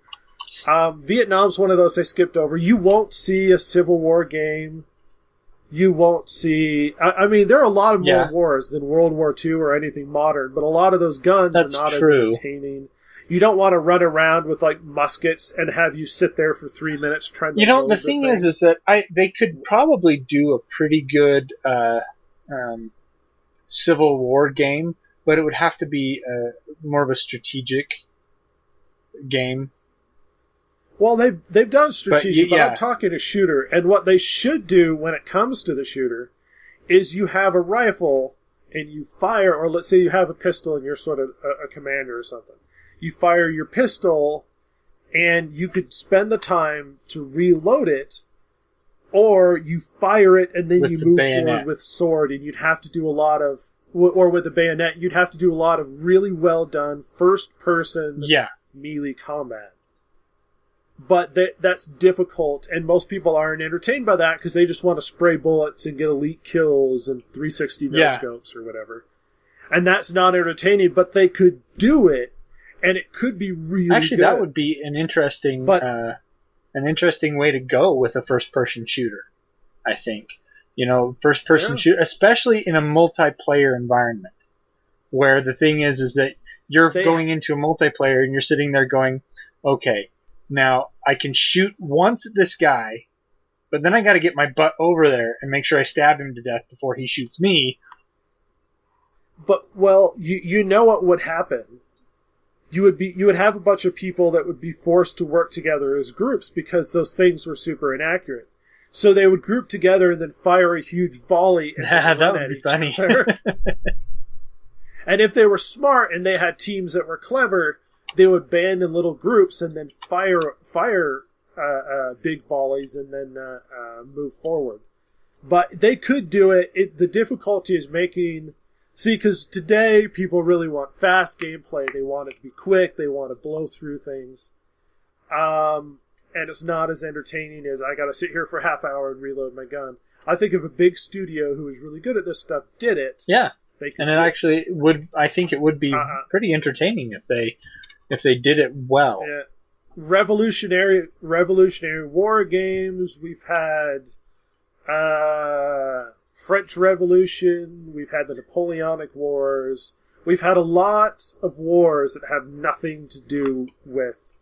Vietnam's one of those I skipped over. You won't see a Civil War game. You won't see... I mean, there are a lot of more wars than World War II or anything modern, but a lot of those guns are not as entertaining. You don't want to run around with, like, muskets and have you sit there for 3 minutes trying to load the thing is that they could probably do a pretty good Civil War game, but it would have to be more of a strategic game. Well, they've done strategic, but I'm talking a shooter. And what they should do when it comes to the shooter is you have a rifle and you fire, or let's say you have a pistol and you're sort of a commander or something. You fire your pistol and you could spend the time to reload it, or you fire it and then you move forward with sword, and you'd have to do a lot of, or with the bayonet, you'd have to do a lot of really well done first person melee combat. But that's difficult, and most people aren't entertained by that because they just want to spray bullets and get elite kills and 360 no-scopes or whatever. And that's not entertaining, but they could do it, and it could be really good. That would be an interesting way to go with a first-person shooter, I think. You know, first-person shooter, especially in a multiplayer environment, where the thing is that you're going into a multiplayer and you're sitting there going, okay, now, I can shoot once at this guy, but then I got to get my butt over there and make sure I stab him to death before he shoots me. But, well, you know what would happen. You would have a bunch of people that would be forced to work together as groups because those things were super inaccurate. So they would group together and then fire a huge volley and that would be funny. And if they were smart and they had teams that were clever, they would band in little groups and then fire big volleys and then move forward. But they could do it. The difficulty is making... See, because today people really want fast gameplay. They want it to be quick. They want to blow through things. And it's not as entertaining as I got to sit here for a half hour and reload my gun. I think if a big studio who is really good at this stuff did it... Yeah, and it actually would... I think it would be pretty entertaining if they did it well. Yeah. Revolutionary War games. We've had French Revolution. We've had the Napoleonic Wars. We've had a lot of wars that have nothing to do with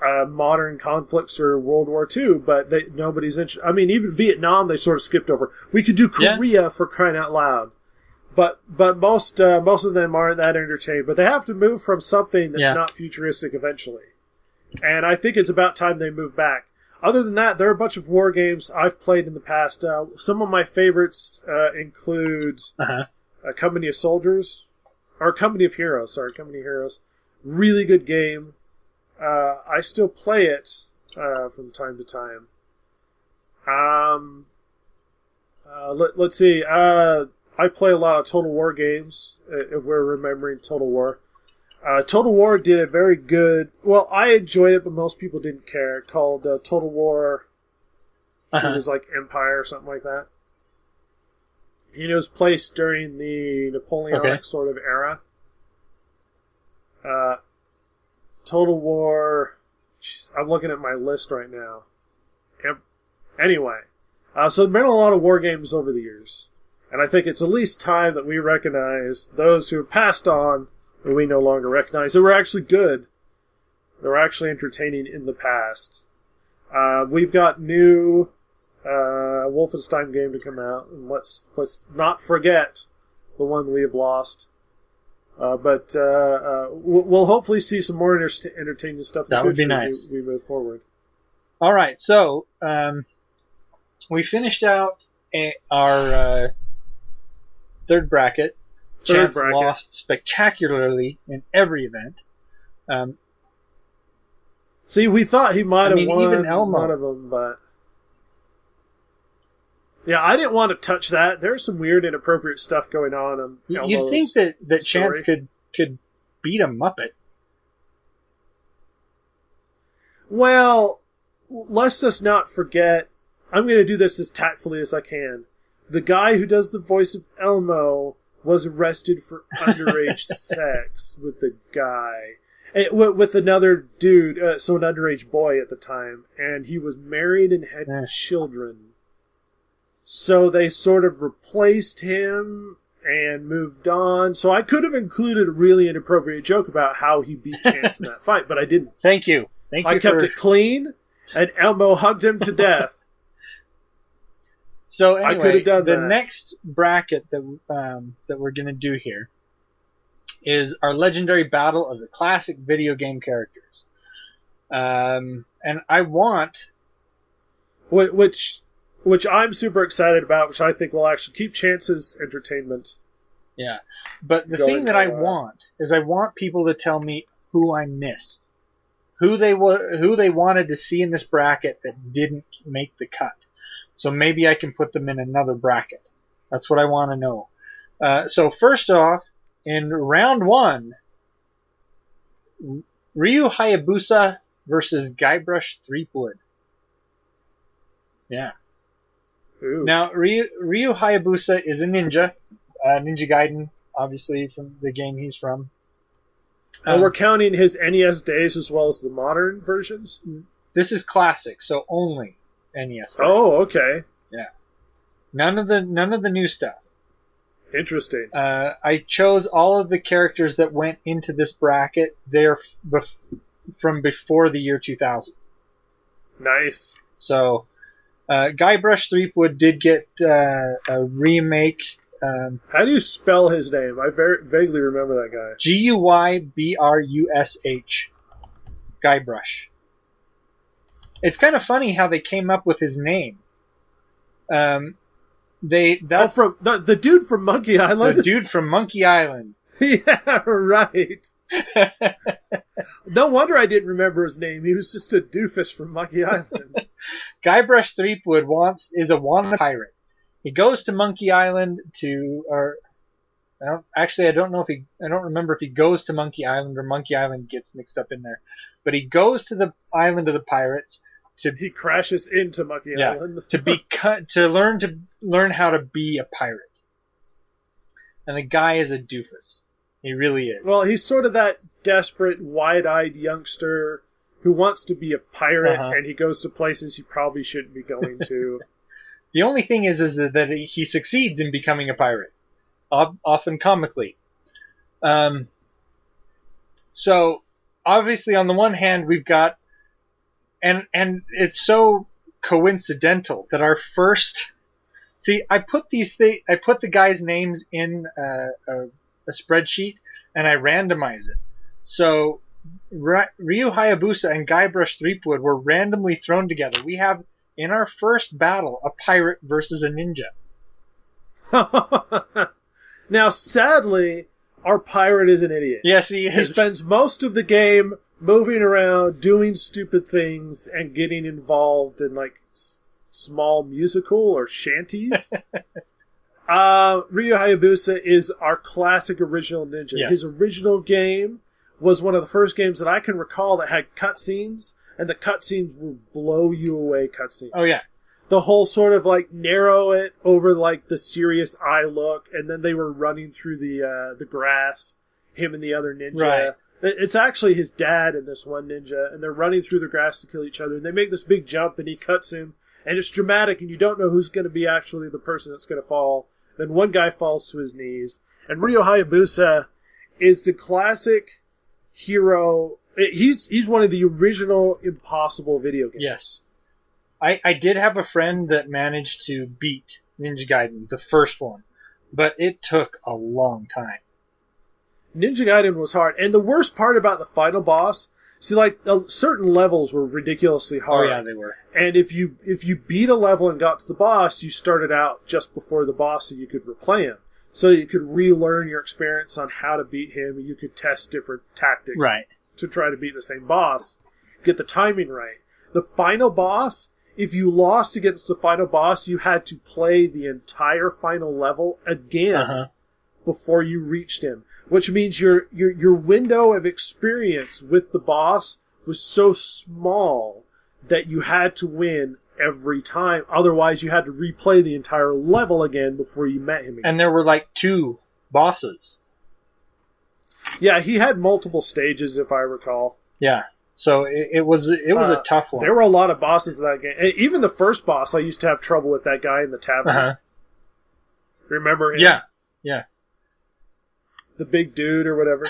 modern conflicts or World War II, but nobody's interested. I mean, even Vietnam they sort of skipped over. We could do Korea for crying out loud. But most of them aren't that entertained. But they have to move from something that's not futuristic eventually. And I think it's about time they move back. Other than that, there are a bunch of war games I've played in the past. Some of my favorites include a Company of Soldiers. Or Company of Heroes, Company of Heroes. Really good game. I still play it from time to time. Let's see. I play a lot of Total War games, if we're remembering Total War. Total War did a very good... Well, I enjoyed it, but most people didn't care. Called Total War... It was like Empire or something like that. It was placed during the Napoleonic sort of era. Total War... I'm looking at my list right now. Anyway. So there have been a lot of war games over the years. And I think it's at least time that we recognize those who have passed on and we no longer recognize. They were actually good. They were actually entertaining in the past. We've got new Wolfenstein game to come out. And let's not forget the one we have lost. But we'll hopefully see some more entertaining stuff in the future. That would be nice. As we move forward. All right. So we finished out our... third bracket. Chance bracket. lost spectacularly in every event. See, we thought he might have won even Elmo. one of them, but... Yeah, I didn't want to touch that. There's some weird, inappropriate stuff going on. You'd think that Chance could beat a Muppet. Well, let's just not forget, I'm going to do this as tactfully as I can. The guy who does the voice of Elmo was arrested for underage sex with the guy. With another dude, so an underage boy at the time. And he was married and had children. So they sort of replaced him and moved on. So I could have included a really inappropriate joke about how he beat Chance in that fight, but I didn't. Thank you. I kept it clean, and Elmo hugged him to death. So anyway, I could have done the that. next bracket that we're going to do here is our legendary battle of the classic video game characters. And I want... Which I'm super excited about, which I think will actually keep Chance's entertainment. Yeah. But the thing that I want is I want people to tell me who I missed. Who they wanted to see in this bracket that didn't make the cut. So maybe I can put them in another bracket. That's what I want to know. So first off, in round 1, Ryu Hayabusa versus Guybrush Threepwood. Yeah. Ooh. Now, Ryu Hayabusa is a ninja. Ninja Gaiden, obviously, from the game he's from. And we're counting his NES days as well as the modern versions? This is classic, so only NES version. Oh, okay. Yeah. None of the new stuff. Interesting. I chose all of the characters that went into this bracket. They're from before the year 2000. Nice. So, Guybrush Threepwood did get a remake. How do you spell his name? I vaguely remember that guy. Guybrush. Guybrush. It's kind of funny how they came up with his name. That's from the dude from Monkey Island. The dude from Monkey Island. Yeah, right. No wonder I didn't remember his name. He was just a doofus from Monkey Island. Guybrush Threepwood is a wanted pirate. He goes to Monkey Island I don't remember if he goes to Monkey Island or Monkey Island gets mixed up in there. But he goes to the island of the pirates he crashes into Monkey Island to learn how to be a pirate. And the guy is a doofus. He really is. Well, he's sort of that desperate, wide-eyed youngster who wants to be a pirate, and he goes to places he probably shouldn't be going to. The only thing is that he succeeds in becoming a pirate, often comically. So, obviously, on the one hand, we've got, and it's so coincidental that our first. See, I put the guys' names in a spreadsheet, and I randomize it. So, Ryu Hayabusa and Guybrush Threepwood were randomly thrown together. We have, in our first battle, a pirate versus a ninja. Now, sadly, our pirate is an idiot. Yes, he is. He spends most of the game moving around, doing stupid things, and getting involved in, like, small musical or shanties. Ryu Hayabusa is our classic original ninja. Yes. His original game was one of the first games that I can recall that had cutscenes, and the cutscenes will blow you away cutscenes. Oh, yeah. The whole sort of, like, narrow it over, like, the serious eye look, and then they were running through the grass, him and the other ninja. Right. It's actually his dad and this one ninja, and they're running through the grass to kill each other, and they make this big jump, and he cuts him, and it's dramatic, and you don't know who's going to be actually the person that's going to fall. Then one guy falls to his knees, and Ryu Hayabusa is the classic hero. He's one of the original impossible video games. Yes. I did have a friend that managed to beat Ninja Gaiden, the first one, but it took a long time. Ninja Gaiden was hard, and the worst part about the final boss, see, like, certain levels were ridiculously hard. Oh yeah, they were. And if you beat a level and got to the boss, you started out just before the boss so you could replay him. so you could relearn your experience on how to beat him. You could test different tactics to try to beat the same boss, get the timing right. The final boss, if you lost against the final boss, you had to play the entire final level again before you reached him, which means your window of experience with the boss was so small that you had to win every time. Otherwise, you had to replay the entire level again before you met him again. And there were like 2 bosses. Yeah, he had multiple stages, if I recall. Yeah, so it was a tough one. There were a lot of bosses in that game. Even the first boss, I used to have trouble with that guy in the tavern. Remember him? Yeah. The big dude or whatever.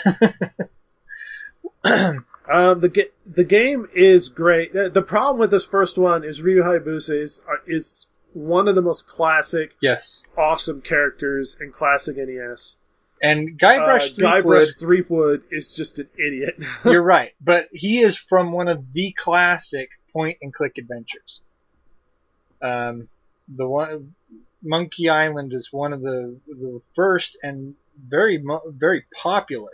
The game is great. The problem with this first one is Ryu Hayabusa is one of the most classic, awesome characters in classic NES. And Guybrush Threepwood is just an idiot. You're right, but he is from one of the classic point-and-click adventures. The one Monkey Island is one of the first and very popular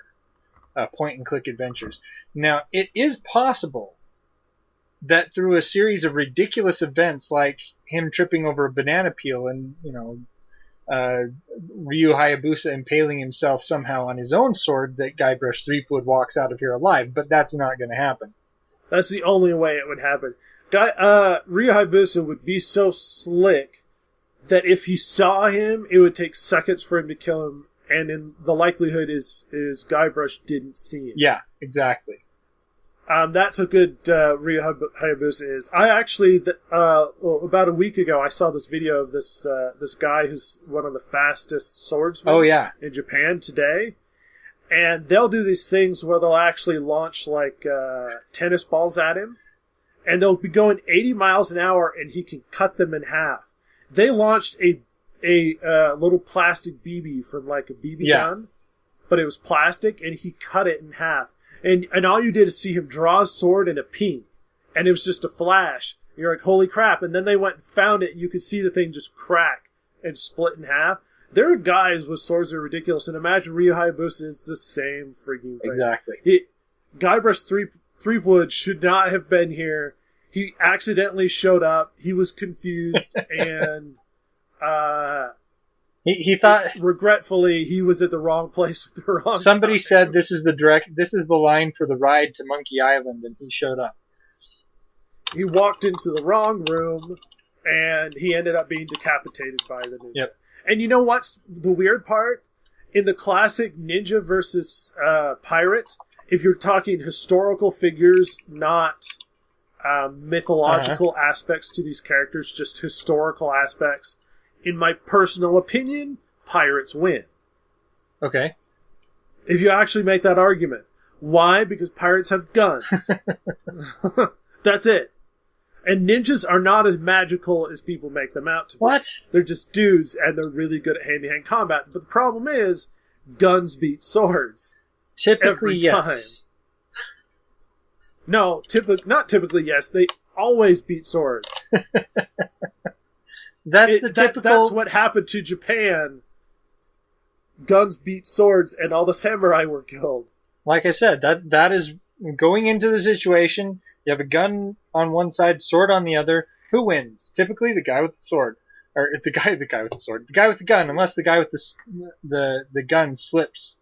point-and-click adventures. Now, it is possible that through a series of ridiculous events like him tripping over a banana peel and, Ryu Hayabusa impaling himself somehow on his own sword, that Guybrush Threepwood walks out of here alive, but that's not going to happen. That's the only way it would happen. Ryu Hayabusa would be so slick that if he saw him, it would take seconds for him to kill him, and in the likelihood is Guybrush didn't see him. Yeah, exactly. That's how good Ryu Hayabusa is. I actually, about a week ago, I saw this video of this guy who's one of the fastest swordsmen in Japan today. And they'll do these things where they'll actually launch like tennis balls at him. And they'll be going 80 miles an hour and he can cut them in half. They launched a little plastic BB from like a BB gun, but it was plastic, and he cut it in half. And all you did is see him draw his sword and a ping. And it was just a flash. You're like, holy crap. And then they went and found it, and you could see the thing just crack and split in half. There are guys with swords that are ridiculous, and imagine Ryu Hayabusa is the same freaking thing. Exactly. Guybrush Threepwood should not have been here. He accidentally showed up. He was confused, and he thought, regretfully, he was at the wrong place at the wrong somebody time. said this is the line for the ride to Monkey Island, and he showed up. He walked into the wrong room, and he ended up being decapitated by the ninja. Yep. And you know what's the weird part? In the classic ninja versus pirate, if you're talking historical figures, not mythological aspects to these characters, just historical aspects, in my personal opinion, pirates win. Okay. If you actually make that argument. Why? Because pirates have guns. That's it. And ninjas are not as magical as people make them out to be. What? They're just dudes, and they're really good at hand-to-hand combat. But the problem is, guns beat swords. Typically, yes. Time. No, not typically, yes. They always beat swords. That's what happened to Japan. Guns beat swords, and all the samurai were killed. Like I said, that is going into the situation. You have a gun on one side, sword on the other. Who wins? Typically, the guy with the sword, or the guy with the sword, the guy with the gun, unless the guy with the gun slips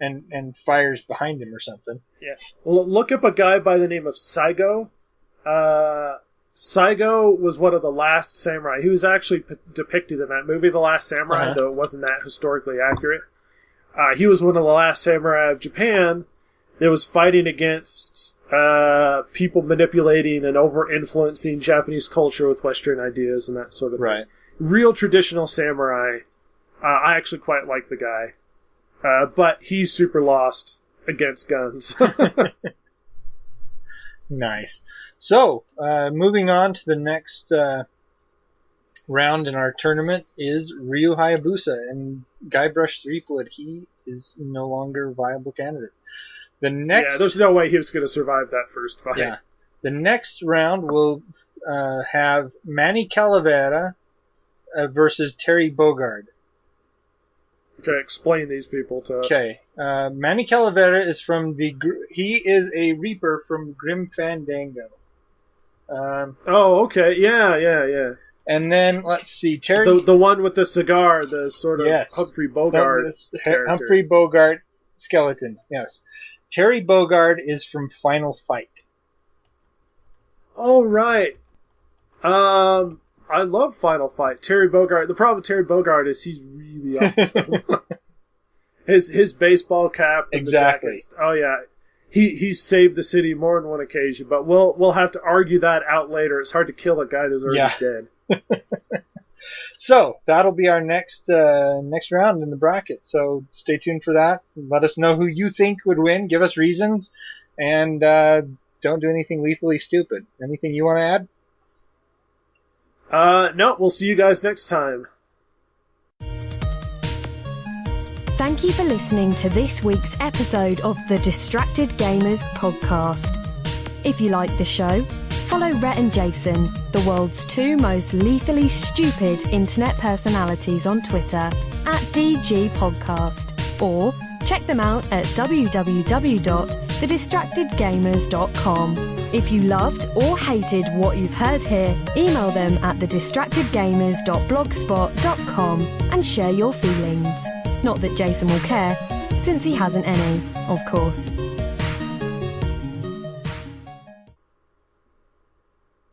and fires behind him or something. Yeah. Well, look up a guy by the name of Saigo. Saigo was one of the last samurai. He was actually depicted in that movie, The Last Samurai, though it wasn't that historically accurate. He was one of the last samurai of Japan that was fighting against people manipulating and over-influencing Japanese culture with Western ideas and that sort of thing. Right. Real traditional samurai. I actually quite like the guy. But he's super lost against guns. Nice. So, moving on to the next round in our tournament is Ryu Hayabusa and Guybrush Threepwood. He is no longer a viable candidate. There's no way he was going to survive that first fight. Yeah. The next round will have Manny Calavera versus Terry Bogard. Okay, explain these people to us. Okay, Manny Calavera is from he is a Reaper from Grim Fandango. Okay, yeah. And then, let's see, Terry... The one with the cigar, the sort of Humphrey Bogart character. Humphrey Bogart skeleton, yes. Terry Bogard is from Final Fight. Oh, right. I love Final Fight. Terry Bogard. The problem with Terry Bogard is he's really awesome. his baseball cap and exactly. The jacket. Oh, yeah. He's saved the city more than one occasion, but we'll have to argue that out later. It's hard to kill a guy that's already dead. So that'll be our next round in the bracket. So stay tuned for that. Let us know who you think would win. Give us reasons, and don't do anything lethally stupid. Anything you want to add? No. We'll see you guys next time. Thank you for listening to this week's episode of the Distracted Gamers podcast. If you like the show, follow Rhett and Jason, the world's two most lethally stupid internet personalities, on Twitter at DG Podcast, or check them out at www.thedistractedgamers.com. If you loved or hated what you've heard here, email them at thedistractedgamers.blogspot.com and share your feelings. Not that Jason will care, since he hasn't any, of course.